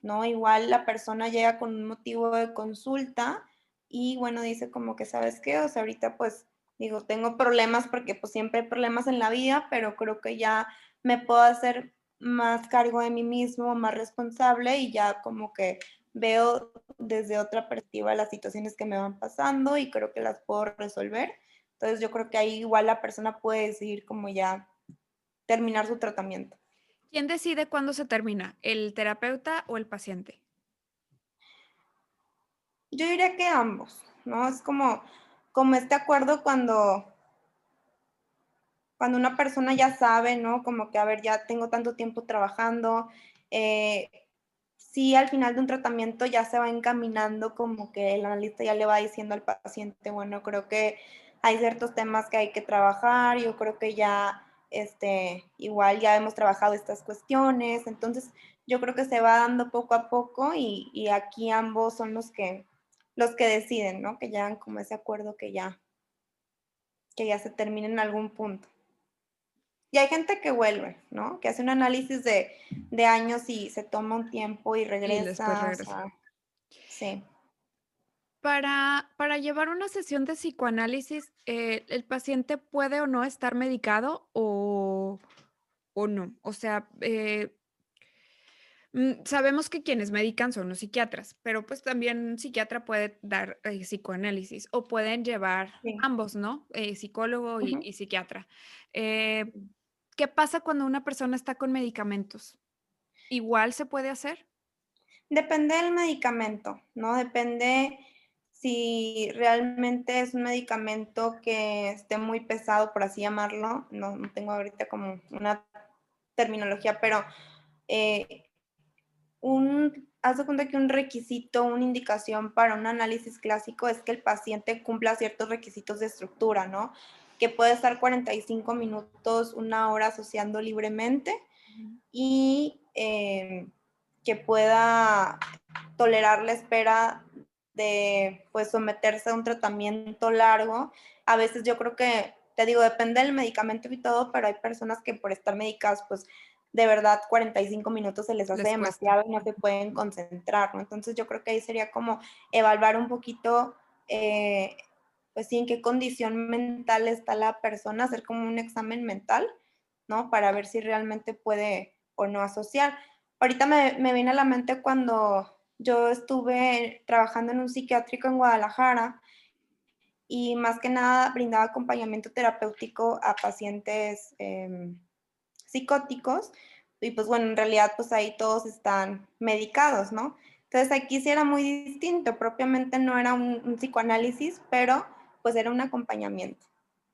¿no? Igual la persona llega con un motivo de consulta y, bueno, dice como que, ¿sabes qué? O sea, ahorita pues digo, tengo problemas porque pues siempre hay problemas en la vida, pero creo que ya me puedo hacer más cargo de mí mismo, más responsable, y ya como que veo desde otra perspectiva las situaciones que me van pasando y creo que las puedo resolver. Entonces yo creo que ahí igual la persona puede decidir como ya terminar su tratamiento. ¿Quién decide cuándo se termina? ¿El terapeuta o el paciente? Yo diría que ambos, ¿no? Es como este acuerdo cuando una persona ya sabe, ¿no? Como que, a ver, ya tengo tanto tiempo trabajando, eh, sí, al final de un tratamiento ya se va encaminando, como que el analista ya le va diciendo al paciente, bueno, creo que hay ciertos temas que hay que trabajar, yo creo que ya, igual ya hemos trabajado estas cuestiones. Entonces yo creo que se va dando poco a poco, y aquí ambos son los que deciden, ¿no? Que llegan como ese acuerdo que ya se termine en algún punto. Y hay gente que vuelve, ¿no? Que hace un análisis de años y se toma un tiempo y Y después regresa, o regresa. sea, sí. Para llevar una sesión de psicoanálisis, ¿el paciente puede o no estar medicado o no? O sea, sabemos que quienes medican son los psiquiatras, pero, pues, también un psiquiatra puede dar, psicoanálisis, o pueden llevar Sí. ambos, ¿no? Psicólogo y Ujú. y psiquiatra. Eh, ¿Qué pasa cuando una persona está con medicamentos? ¿Igual se puede hacer? Depende del medicamento, ¿no? Depende si realmente es un medicamento que esté muy pesado, por así llamarlo. No tengo ahorita como una terminología, pero eh, haz de cuenta que un requisito, una indicación para un análisis clásico es que el paciente cumpla ciertos requisitos de estructura, ¿no? Que puede estar 45 minutos, una hora asociando libremente, Ujú. y que pueda tolerar la espera de, pues, someterse a un tratamiento largo. A veces yo creo que, te digo, depende del medicamento y todo, pero hay personas que por estar medicadas, pues de verdad 45 minutos se les hace Les cuesta. demasiado y no se pueden concentrar, ¿no? Entonces yo creo que ahí sería como evaluar un poquito, eh, pues sí, en qué condición mental está la persona, hacer como un examen mental, ¿no? Para ver si realmente puede o no asociar. Ahorita me viene a la mente cuando yo estuve trabajando en un psiquiátrico en Guadalajara, y más que nada brindaba acompañamiento terapéutico a pacientes psicóticos, y pues bueno, en realidad pues ahí todos están medicados, ¿no? Entonces aquí sí era muy distinto, propiamente no era un psicoanálisis, pero pues era un acompañamiento,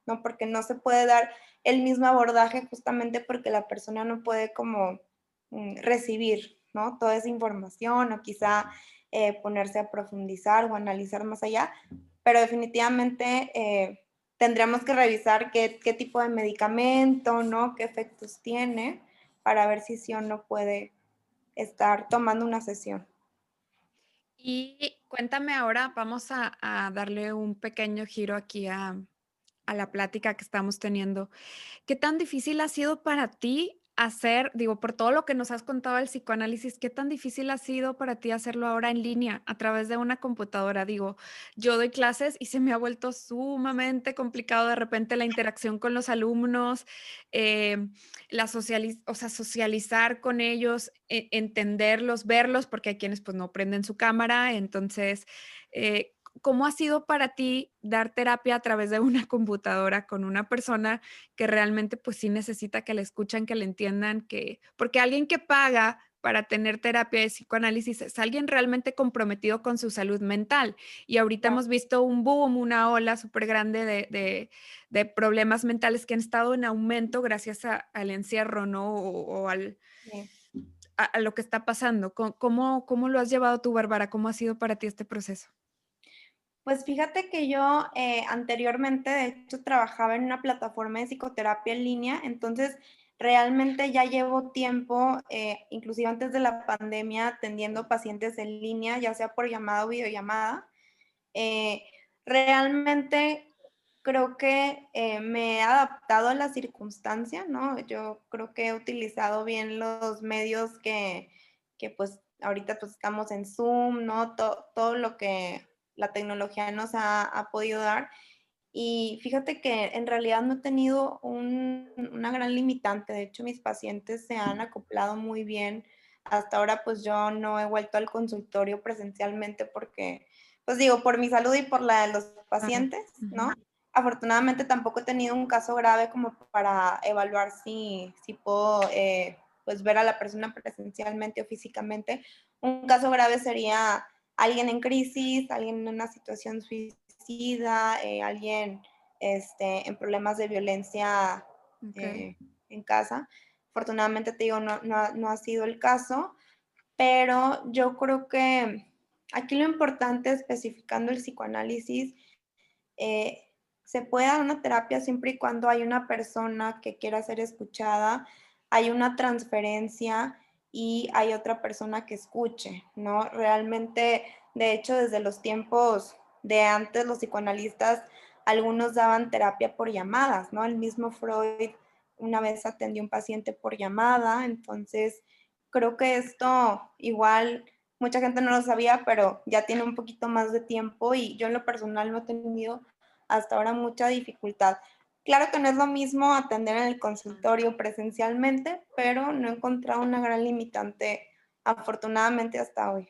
¿no? Porque no se puede dar el mismo abordaje justamente porque la persona no puede como recibir, ¿no? Toda esa información, o quizá ponerse a profundizar o analizar más allá, pero definitivamente tendríamos que revisar qué tipo de medicamento, ¿no? Qué efectos tiene, para ver si sí o no puede estar tomando una sesión. Y cuéntame ahora, vamos a darle un pequeño giro aquí a la plática que estamos teniendo. ¿Qué tan difícil ha sido para ti hacer, digo, por todo lo que nos has contado del psicoanálisis, qué tan difícil ha sido para ti hacerlo ahora en línea a través de una computadora? Digo, yo doy clases y se me ha vuelto sumamente complicado de repente la interacción con los alumnos, o sea, socializar con ellos, entenderlos, verlos, porque hay quienes pues no prenden su cámara. Entonces, ¿cómo ha sido para ti dar terapia a través de una computadora con una persona que realmente, pues, sí necesita que la escuchen, que la entiendan, que porque alguien que paga para tener terapia de psicoanálisis es alguien realmente comprometido con su salud mental? Y ahorita Claro, hemos visto un boom, una ola supergrande de problemas mentales que han estado en aumento gracias al encierro, ¿no? O al sí. a lo que está pasando. ¿Cómo lo has llevado tú, Bárbara? ¿Cómo ha sido para ti este proceso? Pues fíjate que yo, anteriormente, de hecho, trabajaba en una plataforma de psicoterapia en línea, entonces realmente ya llevo tiempo, inclusive antes de la pandemia, atendiendo pacientes en línea, ya sea por llamada o videollamada. Eh, Realmente creo que, me he adaptado a la circunstancia, ¿no? Yo creo que he utilizado bien los medios que, pues, ahorita, pues, estamos en Zoom, ¿no? Todo lo que la tecnología nos ha podido dar. Y fíjate que en realidad no he tenido una gran limitante. De hecho, mis pacientes se han acoplado muy bien. Hasta ahora, pues yo no he vuelto al consultorio presencialmente porque, pues digo, por mi salud y por la de los Claro. pacientes, Ujú. ¿no? Afortunadamente tampoco he tenido un caso grave como para evaluar si puedo, pues ver a la persona presencialmente o físicamente. Un caso grave sería alguien en crisis, alguien en una situación suicida, alguien en problemas de violencia Okey. eh, en casa. Afortunadamente, te digo, no ha sido el caso, pero yo creo que aquí lo importante, especificando el psicoanálisis, eh, se puede dar una terapia siempre y cuando hay una persona que quiera ser escuchada, hay una transferencia y hay otra persona que escuche, ¿no? Realmente, de hecho, desde los tiempos de antes, los psicoanalistas, algunos daban terapia por llamadas, ¿no? El mismo Freud una vez atendió a un paciente por llamada, entonces creo que esto igual mucha gente no lo sabía, pero ya tiene un poquito más de tiempo y yo en lo personal no he tenido hasta ahora mucha dificultad. Claro que no es lo mismo atender en el consultorio presencialmente, pero no he encontrado una gran limitante, afortunadamente hasta hoy.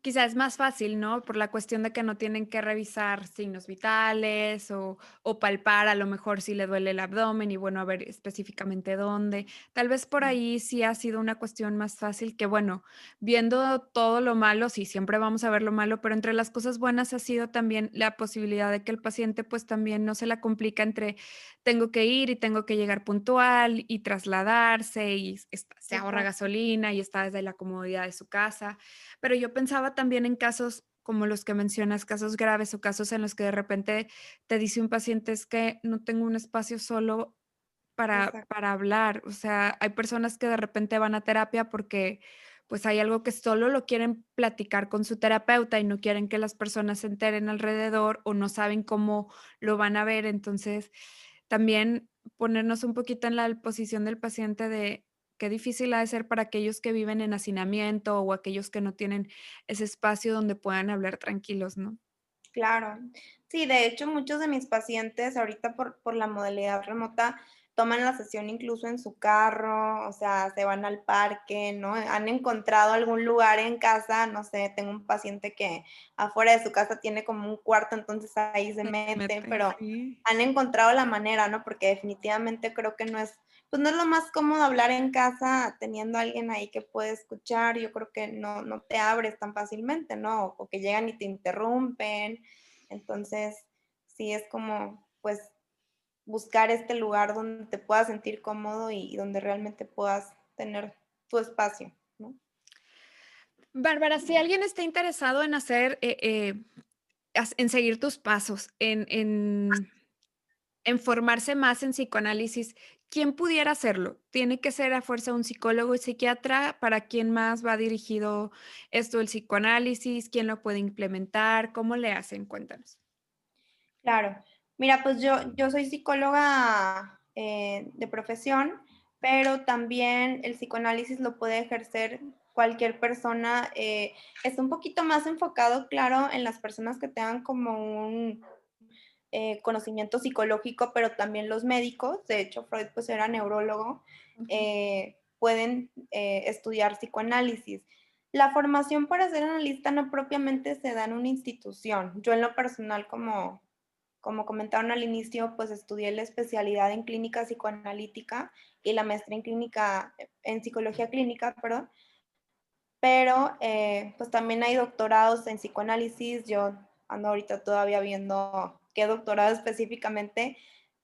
Quizá es más fácil, ¿no? Por la cuestión de que no tienen que revisar signos vitales o palpar a lo mejor si le duele el abdomen y bueno, a ver específicamente dónde. Tal vez por ahí sí ha sido una cuestión más fácil que, bueno, viendo todo lo malo, sí, siempre vamos a ver lo malo, pero entre las cosas buenas ha sido también la posibilidad de que el paciente pues también no se la complica entre tengo que ir y tengo que llegar puntual y trasladarse y se ahorra Exacto. gasolina y está desde la comodidad de su casa. Pero yo pensaba también en casos como los que mencionas, casos graves o casos en los que de repente te dice un paciente: "Es que no tengo un espacio solo para Exacto. hablar". O sea, hay personas que de repente van a terapia porque, pues, hay algo que solo lo quieren platicar con su terapeuta y no quieren que las personas se enteren alrededor o no saben cómo lo van a ver. Entonces, también ponernos un poquito en la posición del paciente de qué difícil ha de ser para aquellos que viven en hacinamiento o aquellos que no tienen ese espacio donde puedan hablar tranquilos, ¿no? Claro. Sí, de hecho, muchos de mis pacientes ahorita por la modalidad remota toman la sesión incluso en su carro, o sea, se van al parque, ¿no? Han encontrado algún lugar en casa, no sé, tengo un paciente que afuera de su casa tiene como un cuarto, entonces ahí se Ahí se mete, meten, pero sí. han encontrado la manera, ¿no? Porque definitivamente creo que no es, pues no es lo más cómodo hablar en casa teniendo a alguien ahí que puede escuchar, yo creo que no te abres tan fácilmente, ¿no? O que llegan y te interrumpen. Entonces, sí es como, pues, buscar este lugar donde te puedas sentir cómodo y donde realmente puedas tener tu espacio, ¿no? Bárbara, si alguien está interesado en hacer, en seguir tus pasos, en formarse más en psicoanálisis, ¿quién pudiera hacerlo? ¿Tiene que ser a fuerza un psicólogo y psiquiatra? ¿Para quién más va dirigido esto el psicoanálisis? ¿Quién lo puede implementar? ¿Cómo le hacen? Cuéntanos. Claro. Mira, pues yo soy psicóloga de profesión, pero también el psicoanálisis lo puede ejercer cualquier persona. Está un poquito más enfocado, claro, en las personas que tengan como un conocimiento psicológico, pero también los médicos, de hecho Freud pues era neurólogo, pueden estudiar psicoanálisis. La formación para ser analista no propiamente se da en una institución. Yo en lo personal, como comentaron al inicio, pues estudié la especialidad en clínica psicoanalítica y la maestría en clínica, en psicología clínica, perdón, pero pues también hay doctorados en psicoanálisis. Yo ando ahorita todavía viendo qué doctorado específicamente,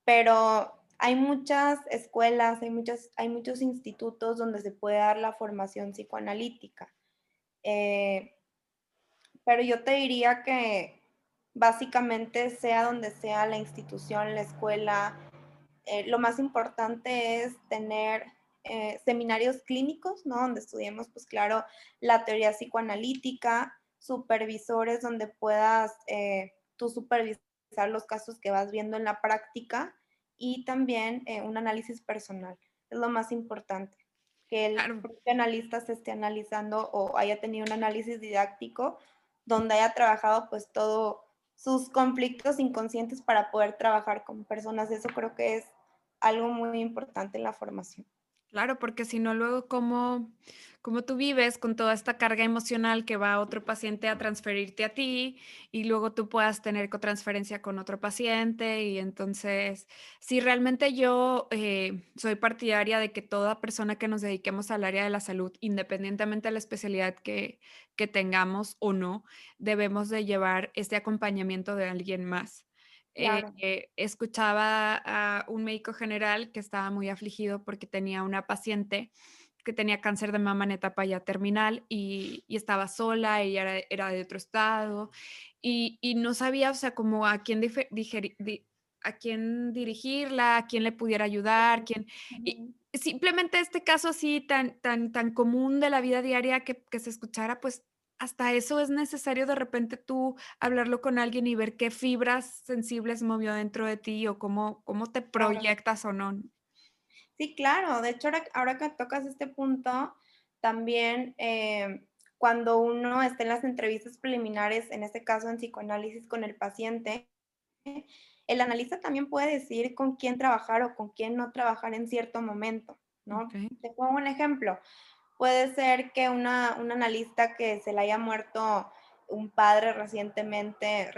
pero hay muchas escuelas, hay muchos institutos donde se puede dar la formación psicoanalítica. Eh, pero yo te diría que básicamente sea donde sea la institución, la escuela, lo más importante es tener seminarios clínicos, ¿no? Donde estudiemos, pues claro, la teoría psicoanalítica, supervisores donde puedas tú supervisar los casos que vas viendo en la práctica y también un análisis personal. Es lo más importante, que el Claro. propio analista se esté analizando o haya tenido un análisis didáctico donde haya trabajado pues todo sus conflictos inconscientes para poder trabajar con personas. Eso creo que es algo muy importante en la formación. Claro, porque si no, luego, ¿cómo tú vives con toda esta carga emocional que va a otro paciente a transferirte a ti y luego tú puedas tener cotransferencia con otro paciente? Y entonces, sí, realmente yo soy partidaria de que toda persona que nos dediquemos al área de la salud, independientemente de la especialidad que tengamos o no, debemos de llevar este acompañamiento de alguien más. Claro. Escuchaba a un médico general que estaba muy afligido porque tenía una paciente que tenía cáncer de mama en etapa ya terminal y estaba sola, ella era de otro estado y no sabía, o sea, como a quién a quién dirigirla, a quién le pudiera ayudar, quién y Ujú. simplemente este caso así tan común de la vida diaria que se escuchara, pues, hasta eso es necesario de repente tú hablarlo con alguien y ver qué fibras sensibles movió dentro de ti o cómo te Claro. proyectas o no. Sí, claro. De hecho, ahora que tocas este punto, también cuando uno está en las entrevistas preliminares, en este caso en psicoanálisis con el paciente, el analista también puede decidir con quién trabajar o con quién no trabajar en cierto momento, ¿no? Okey, Te pongo un ejemplo. Puede ser que un analista que se le haya muerto un padre recientemente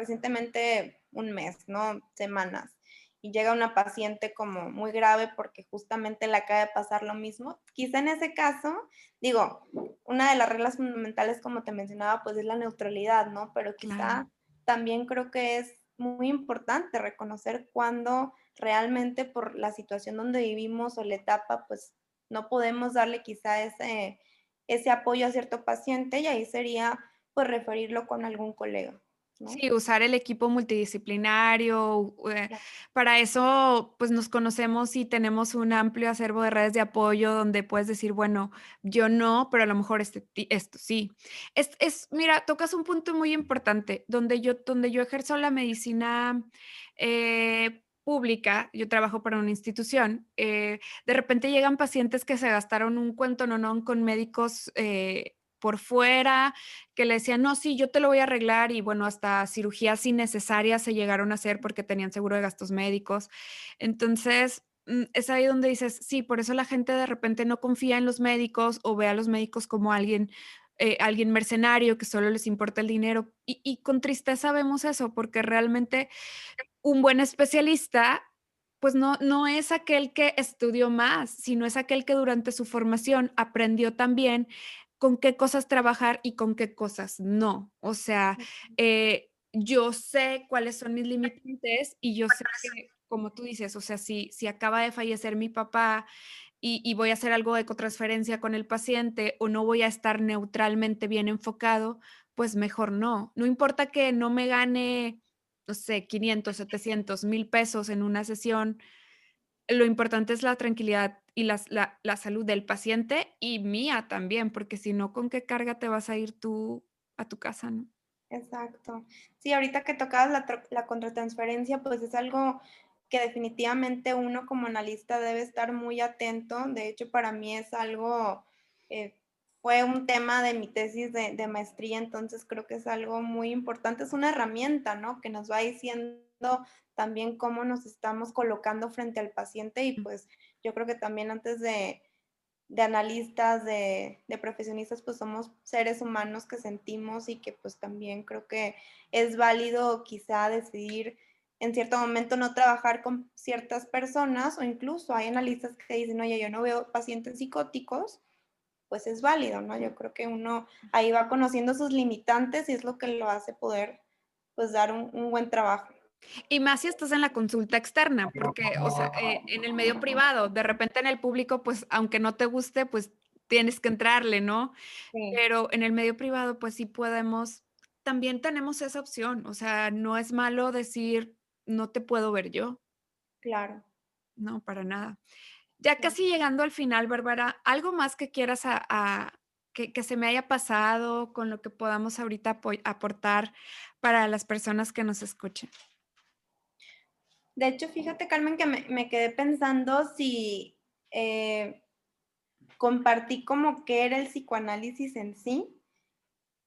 un mes, ¿no? Semanas, y llega una paciente como muy grave porque justamente le acaba de pasar lo mismo. Quizá en ese caso, digo, una de las reglas fundamentales, como te mencionaba, pues es la neutralidad, ¿no? Pero claro. quizá también creo que es muy importante reconocer cuando realmente por la situación donde vivimos o la etapa, pues no podemos darle quizá ese apoyo a cierto paciente y ahí sería pues referirlo con algún colega, ¿no? Sí, usar el equipo multidisciplinario, Claro, para eso, pues, nos conocemos y tenemos un amplio acervo de redes de apoyo donde puedes decir, bueno, yo no, pero a lo mejor esto sí. Mira, tocas un punto muy importante, donde yo ejerzo la medicina, pública, yo trabajo para una institución, de repente llegan pacientes que se gastaron un cuento cuentononón con médicos, por fuera, que le decían: "No, sí, yo te lo voy a arreglar", y bueno, hasta cirugías innecesarias se llegaron a hacer porque tenían seguro de gastos médicos. Entonces, es ahí donde dices, sí, por eso la gente de repente no confía en los médicos o ve a los médicos como alguien mercenario que solo les importa el dinero. Y con tristeza vemos eso, porque realmente un buen especialista, pues no es aquel que estudió más, sino es aquel que durante su formación aprendió también con qué cosas trabajar y con qué cosas no. O sea, yo sé cuáles son mis limitantes y yo sé que, como tú dices, o sea, si acaba de fallecer mi papá y voy a hacer algo de ecotransferencia con el paciente o no voy a estar neutralmente bien enfocado, pues mejor no. No importa que no me gane, no sé, 500, 700, 1000 pesos en una sesión, lo importante es la tranquilidad y la salud del paciente y mía también, porque si no, ¿con qué carga te vas a ir tú a tu casa, no? Exacto. Sí, ahorita que tocabas la contratransferencia, pues es algo que definitivamente uno como analista debe estar muy atento. De hecho, para mí es algo, eh, fue un tema de mi tesis de maestría, entonces creo que es algo muy importante. Es una herramienta, ¿no? Que nos va diciendo también cómo nos estamos colocando frente al paciente y pues yo creo que también antes de analistas, de profesionistas, pues somos seres humanos que sentimos y que pues también creo que es válido quizá decidir en cierto momento no trabajar con ciertas personas o incluso hay analistas que dicen, oye, yo no veo pacientes psicóticos, pues es válido, ¿no? Yo creo que uno ahí va conociendo sus limitantes y es lo que lo hace poder pues dar un buen trabajo. Y más si estás en la consulta externa, porque, o sea, en el medio privado, de repente en el público, pues, aunque no te guste, pues, tienes que entrarle, ¿no? Sí, Pero en el medio privado, pues, sí podemos también tenemos esa opción, o sea, no es malo decir: "No te puedo ver yo", claro. no, para nada. Ya Sí. casi llegando al final, Bárbara, ¿algo más que quieras que se me haya pasado con lo que podamos ahorita aportar para las personas que nos escuchen? De hecho, fíjate, Carmen, que me quedé pensando si compartí como qué era el psicoanálisis en sí.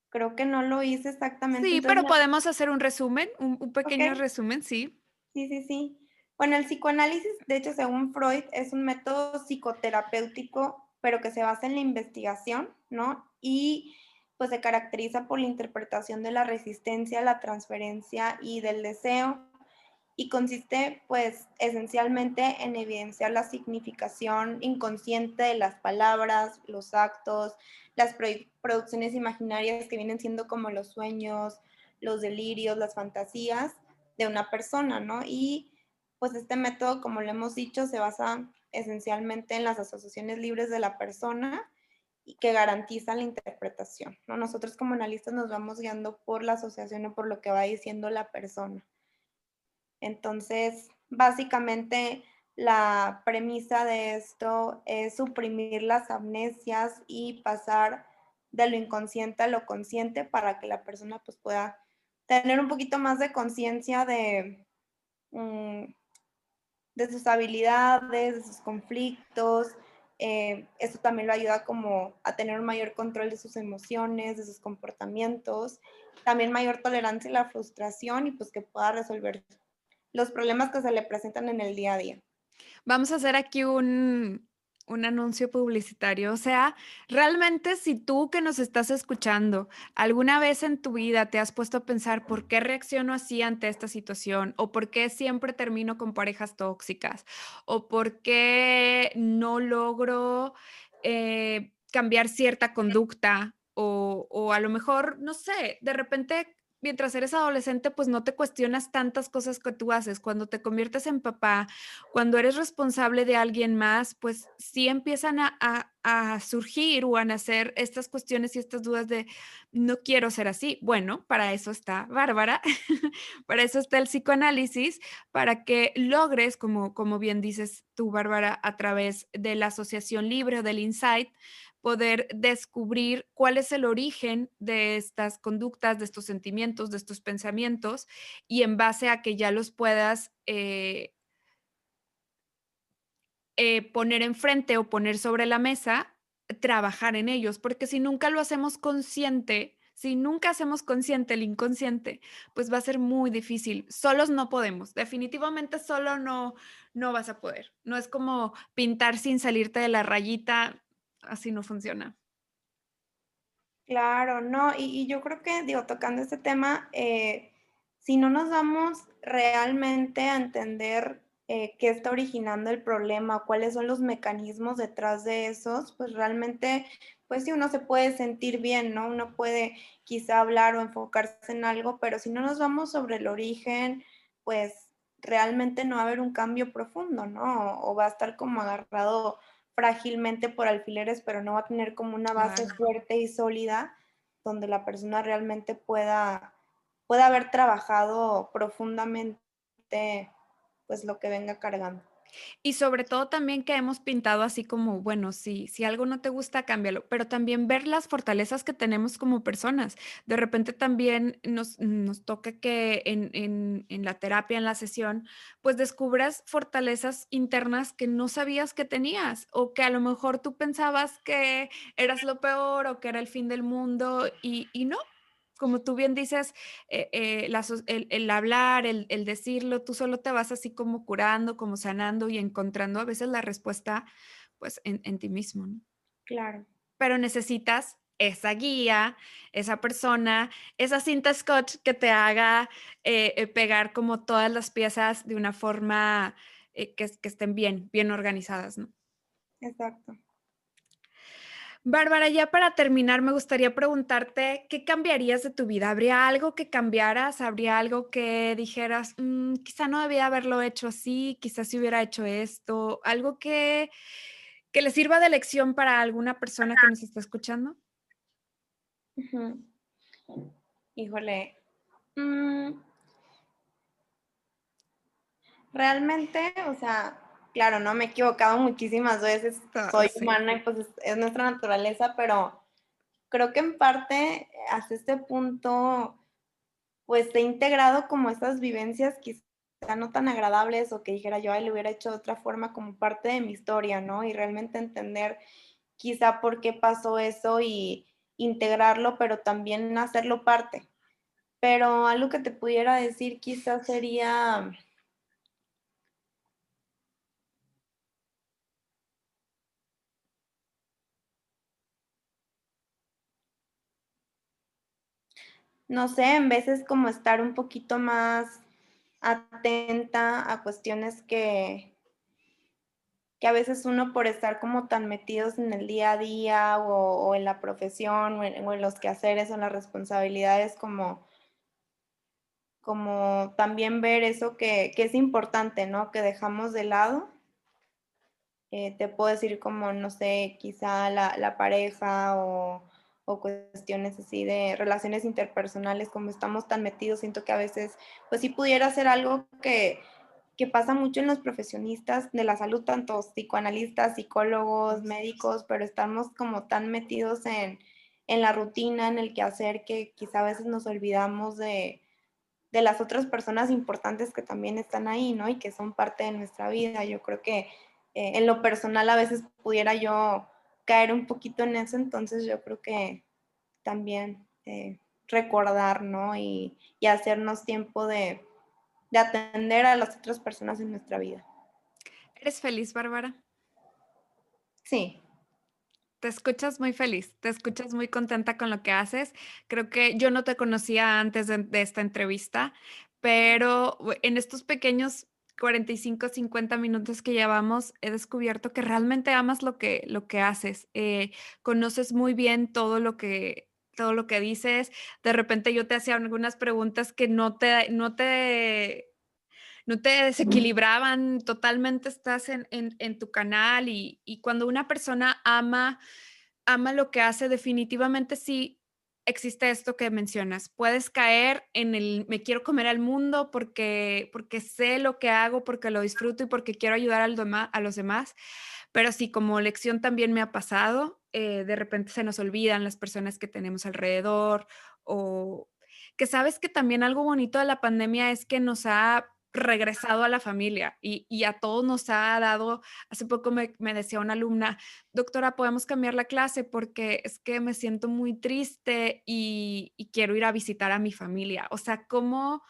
Creo que no lo hice exactamente, Sí, entonces pero me podemos hacer un resumen, un pequeño okey, resumen, sí. sí, sí, sí. Bueno, el psicoanálisis, de hecho, según Freud, es un método psicoterapéutico, pero que se basa en la investigación, ¿no? Y, pues, se caracteriza por la interpretación de la resistencia, la transferencia y del deseo. Y consiste, pues, esencialmente en evidenciar la significación inconsciente de las palabras, los actos, las producciones imaginarias que vienen siendo como los sueños, los delirios, las fantasías de una persona, ¿no? Y pues este método, como lo hemos dicho, se basa esencialmente en las asociaciones libres de la persona y que garantizan la interpretación, ¿no? Nosotros como analistas nos vamos guiando por la asociación o por lo que va diciendo la persona. Entonces, básicamente, la premisa de esto es suprimir las amnesias y pasar de lo inconsciente a lo consciente para que la persona pues pueda tener un poquito más de conciencia mm, de sus habilidades, de sus conflictos. Esto también lo ayuda como a tener un mayor control de sus emociones, de sus comportamientos, también mayor tolerancia a la frustración y pues que pueda resolver los problemas que se le presentan en el día a día. Vamos a hacer aquí un anuncio publicitario. O sea, realmente si tú que nos estás escuchando, alguna vez en tu vida te has puesto a pensar por qué reacciono así ante esta situación, o por qué siempre termino con parejas tóxicas, o por qué no logro cambiar cierta conducta, o a lo mejor, no sé, de repente mientras eres adolescente, pues no te cuestionas tantas cosas que tú haces. Cuando te conviertes en papá, cuando eres responsable de alguien más, pues sí empiezan a surgir o a nacer estas cuestiones y estas dudas de no quiero ser así. Bueno, para eso está Bárbara, para eso está el psicoanálisis, para que logres, como bien dices tú, Bárbara, a través de la asociación libre o del insight, poder descubrir cuál es el origen de estas conductas, de estos sentimientos, de estos pensamientos, y en base a que ya los puedas poner enfrente o poner sobre la mesa, trabajar en ellos, porque si nunca lo hacemos consciente, si nunca hacemos consciente el inconsciente, pues va a ser muy difícil. Solos no podemos, definitivamente solo no vas a poder. No es como pintar sin salirte de la rayita, así no funciona. Claro, no, y yo creo que, digo, tocando este tema, si no nos vamos realmente a entender, qué está originando el problema, cuáles son los mecanismos detrás de esos, pues realmente, pues sí, uno se puede sentir bien, ¿no? Uno puede quizá hablar o enfocarse en algo, pero si no nos vamos sobre el origen, pues realmente no va a haber un cambio profundo, ¿no? O va a estar como agarrado frágilmente por alfileres, pero no va a tener como una base Claro. fuerte y sólida donde la persona realmente pueda haber trabajado profundamente, pues, lo que venga cargando. Y sobre todo también que hemos pintado así como, bueno, si algo no te gusta, cámbialo, pero también ver las fortalezas que tenemos como personas. De repente también nos toca que en la terapia, en la sesión, pues descubras fortalezas internas que no sabías que tenías, o que a lo mejor tú pensabas que eras lo peor o que era el fin del mundo y no. Como tú bien dices, el hablar, el decirlo, tú solo te vas así como curando, como sanando y encontrando a veces la respuesta, pues, en ti mismo, ¿no? Claro. Pero necesitas esa guía, esa persona, esa cinta scotch que te haga, pegar como todas las piezas de una forma, que estén bien organizadas, ¿no? Exacto. Bárbara, ya para terminar, me gustaría preguntarte, ¿qué cambiarías de tu vida? ¿Habría algo que cambiaras? ¿Habría algo que dijeras, quizá no debía haberlo hecho así, quizás si hubiera hecho esto? ¿Algo que le sirva de lección para alguna persona que nos está escuchando? Ujú. Híjole, mm, realmente, o sea, claro, ¿no? Me he equivocado muchísimas veces, Ah, soy sí. humana y pues es nuestra naturaleza, pero creo que en parte hasta este punto, pues he integrado como estas vivencias quizá no tan agradables o que dijera yo, ay, lo hubiera hecho de otra forma como parte de mi historia, ¿no? Y realmente entender quizá por qué pasó eso y integrarlo, pero también hacerlo parte. Pero algo que te pudiera decir quizás sería, no sé, en veces como estar un poquito más atenta a cuestiones que a veces uno por estar como tan metidos en el día a día o en la profesión o en los quehaceres o en las responsabilidades, como también ver eso que es importante, ¿no? Que dejamos de lado. Te puedo decir como, no sé, quizá la pareja o cuestiones así de relaciones interpersonales, como estamos tan metidos, siento que a veces, pues sí pudiera ser algo que pasa mucho en los profesionistas de la salud, tanto psicoanalistas, psicólogos, médicos, pero estamos como tan metidos en la rutina, en el quehacer, que quizá a veces nos olvidamos de las otras personas importantes que también están ahí, ¿no? Y que son parte de nuestra vida. Yo creo que en lo personal a veces pudiera yo caer un poquito en eso, entonces yo creo que también recordar, ¿no? Y hacernos tiempo de atender a las otras personas en nuestra vida. ¿Eres feliz, Bárbara? Sí, Te escuchas muy feliz, te escuchas muy contenta con lo que haces. Creo que yo no te conocía antes de esta entrevista, pero en estos pequeños 45, 50 minutos que llevamos, he descubierto que realmente amas lo que haces. Conoces muy bien todo lo que dices. De repente yo te hacía algunas preguntas que no te desequilibraban, totalmente estás en tu canal y cuando una persona ama lo que hace, definitivamente sí existe esto que mencionas. Puedes caer en el me quiero comer al mundo porque sé lo que hago, porque lo disfruto y porque quiero ayudar a los demás, pero sí, como lección también me ha pasado, de repente se nos olvidan las personas que tenemos alrededor o que sabes que también algo bonito de la pandemia es que nos ha regresado a la familia y a todos nos ha dado, hace poco me decía una alumna: "Doctora, ¿podemos cambiar la clase? Porque es que me siento muy triste y quiero ir a visitar a mi familia". O sea, ¿cómo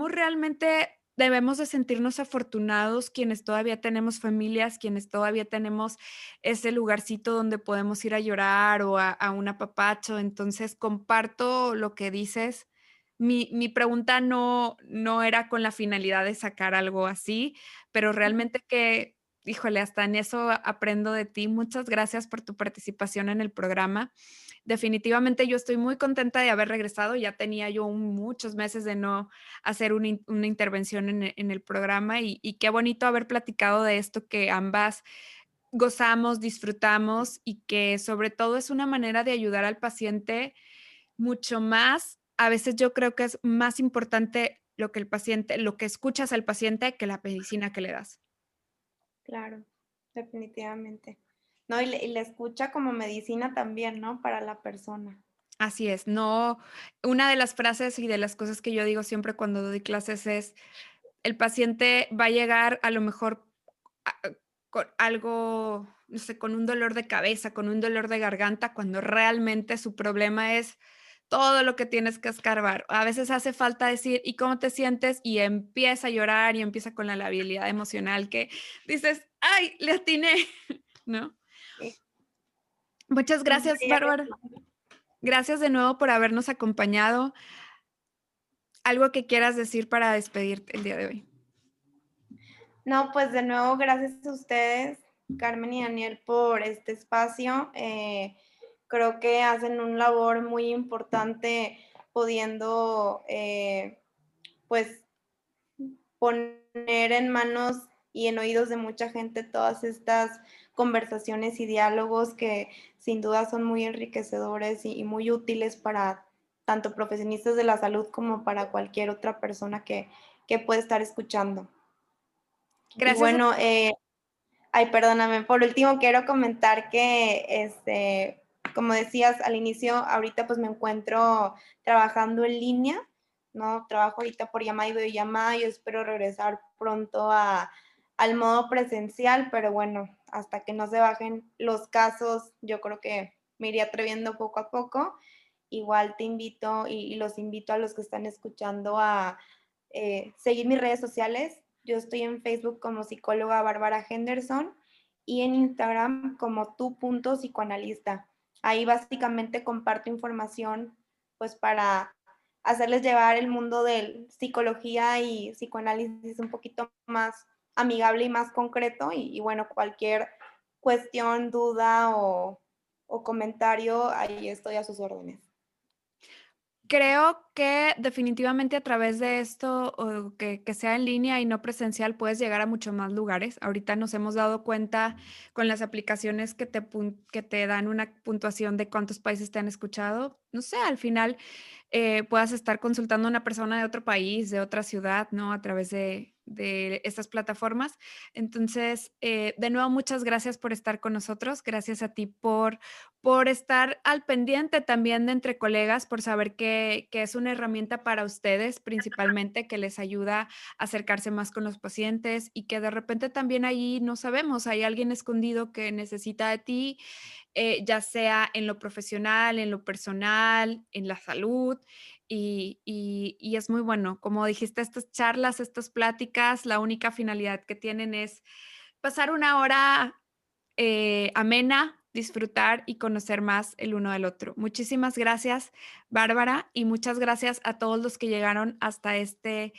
realmente debemos de sentirnos afortunados quienes todavía tenemos familias, quienes todavía tenemos ese lugarcito donde podemos ir a llorar o a un apapacho? Entonces, comparto lo que dices. Mi pregunta no era con la finalidad de sacar algo así, pero realmente que, híjole, hasta en eso aprendo de ti. Muchas gracias por tu participación en el programa. Definitivamente yo estoy muy contenta de haber regresado. Ya tenía yo muchos meses de no hacer una intervención en el programa y qué bonito haber platicado de esto que ambas gozamos, disfrutamos y que sobre todo es una manera de ayudar al paciente mucho más. A veces yo creo que es más importante lo que escuchas al paciente que la medicina que le das. Claro, definitivamente. No, y la escucha como medicina también, ¿no? Para la persona. Así es, no, una de las frases y de las cosas que yo digo siempre cuando doy clases es, el paciente va a llegar a lo mejor a con algo, no sé, con un dolor de cabeza, con un dolor de garganta, cuando realmente su problema es todo lo que tienes que escarbar. A veces hace falta decir: "¿Y cómo te sientes?", y empieza a llorar, y empieza con la labilidad emocional que dices: "Ay, le atiné", ¿no? Sí, Muchas sí, sí, gracias, sí, ya Bárbara. Gracias de nuevo por habernos acompañado. Algo que quieras decir para despedirte el día de hoy. no, pues de nuevo, gracias a ustedes, Carmen y Daniel, por este espacio. Creo que hacen un labor muy importante pudiendo, pues, poner en manos y en oídos de mucha gente todas estas conversaciones y diálogos que sin duda son muy enriquecedores y muy útiles para tanto profesionistas de la salud como para cualquier otra persona que puede estar escuchando. Y Gracias a bueno, ay, perdóname, por último quiero comentar que, como decías al inicio, ahorita pues me encuentro trabajando en línea, ¿no? Trabajo ahorita por llamada y videollamada, yo espero regresar pronto al modo presencial, pero bueno, hasta que no se bajen los casos, yo creo que me iría atreviendo poco a poco. Igual te invito y los invito a los que están escuchando a seguir mis redes sociales. Yo estoy en Facebook como psicóloga Bárbara Henderson y en Instagram como tu.psicoanalista. Ahí básicamente comparto información pues para hacerles llevar el mundo de psicología y psicoanálisis un poquito más amigable y más concreto y bueno, cualquier cuestión, duda o comentario, ahí estoy a sus órdenes. Creo que definitivamente a través de esto, o que sea en línea y no presencial, puedes llegar a mucho más lugares. Ahorita nos hemos dado cuenta con las aplicaciones que te dan una puntuación de cuántos países te han escuchado. No sé, al final, puedas estar consultando a una persona de otro país, de otra ciudad, ¿no? A través de estas plataformas. Entonces, de nuevo, muchas gracias por estar con nosotros. Gracias a ti por estar al pendiente también de entre colegas, por saber que es una herramienta para ustedes principalmente, que les ayuda a acercarse más con los pacientes y que de repente también ahí no sabemos, hay alguien escondido que necesita de ti, ya sea en lo profesional, en lo personal, en la salud, y es muy bueno. Como dijiste, estas charlas, estas pláticas, la única finalidad que tienen es pasar una hora amena, disfrutar y conocer más el uno del otro. Muchísimas gracias, Bárbara, y muchas gracias a todos los que llegaron hasta este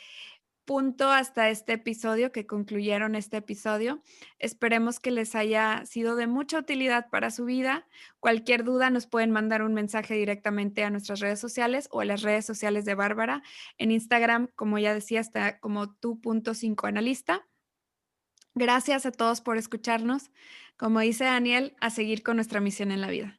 punto, hasta este episodio, que concluyeron este episodio. Esperemos que les haya sido de mucha utilidad para su vida. Cualquier duda nos pueden mandar un mensaje directamente a nuestras redes sociales o a las redes sociales de Bárbara. En Instagram, como ya decía, está como tu.psicoanalista. Gracias a todos por escucharnos. Como dice Daniel, a seguir con nuestra misión en la vida.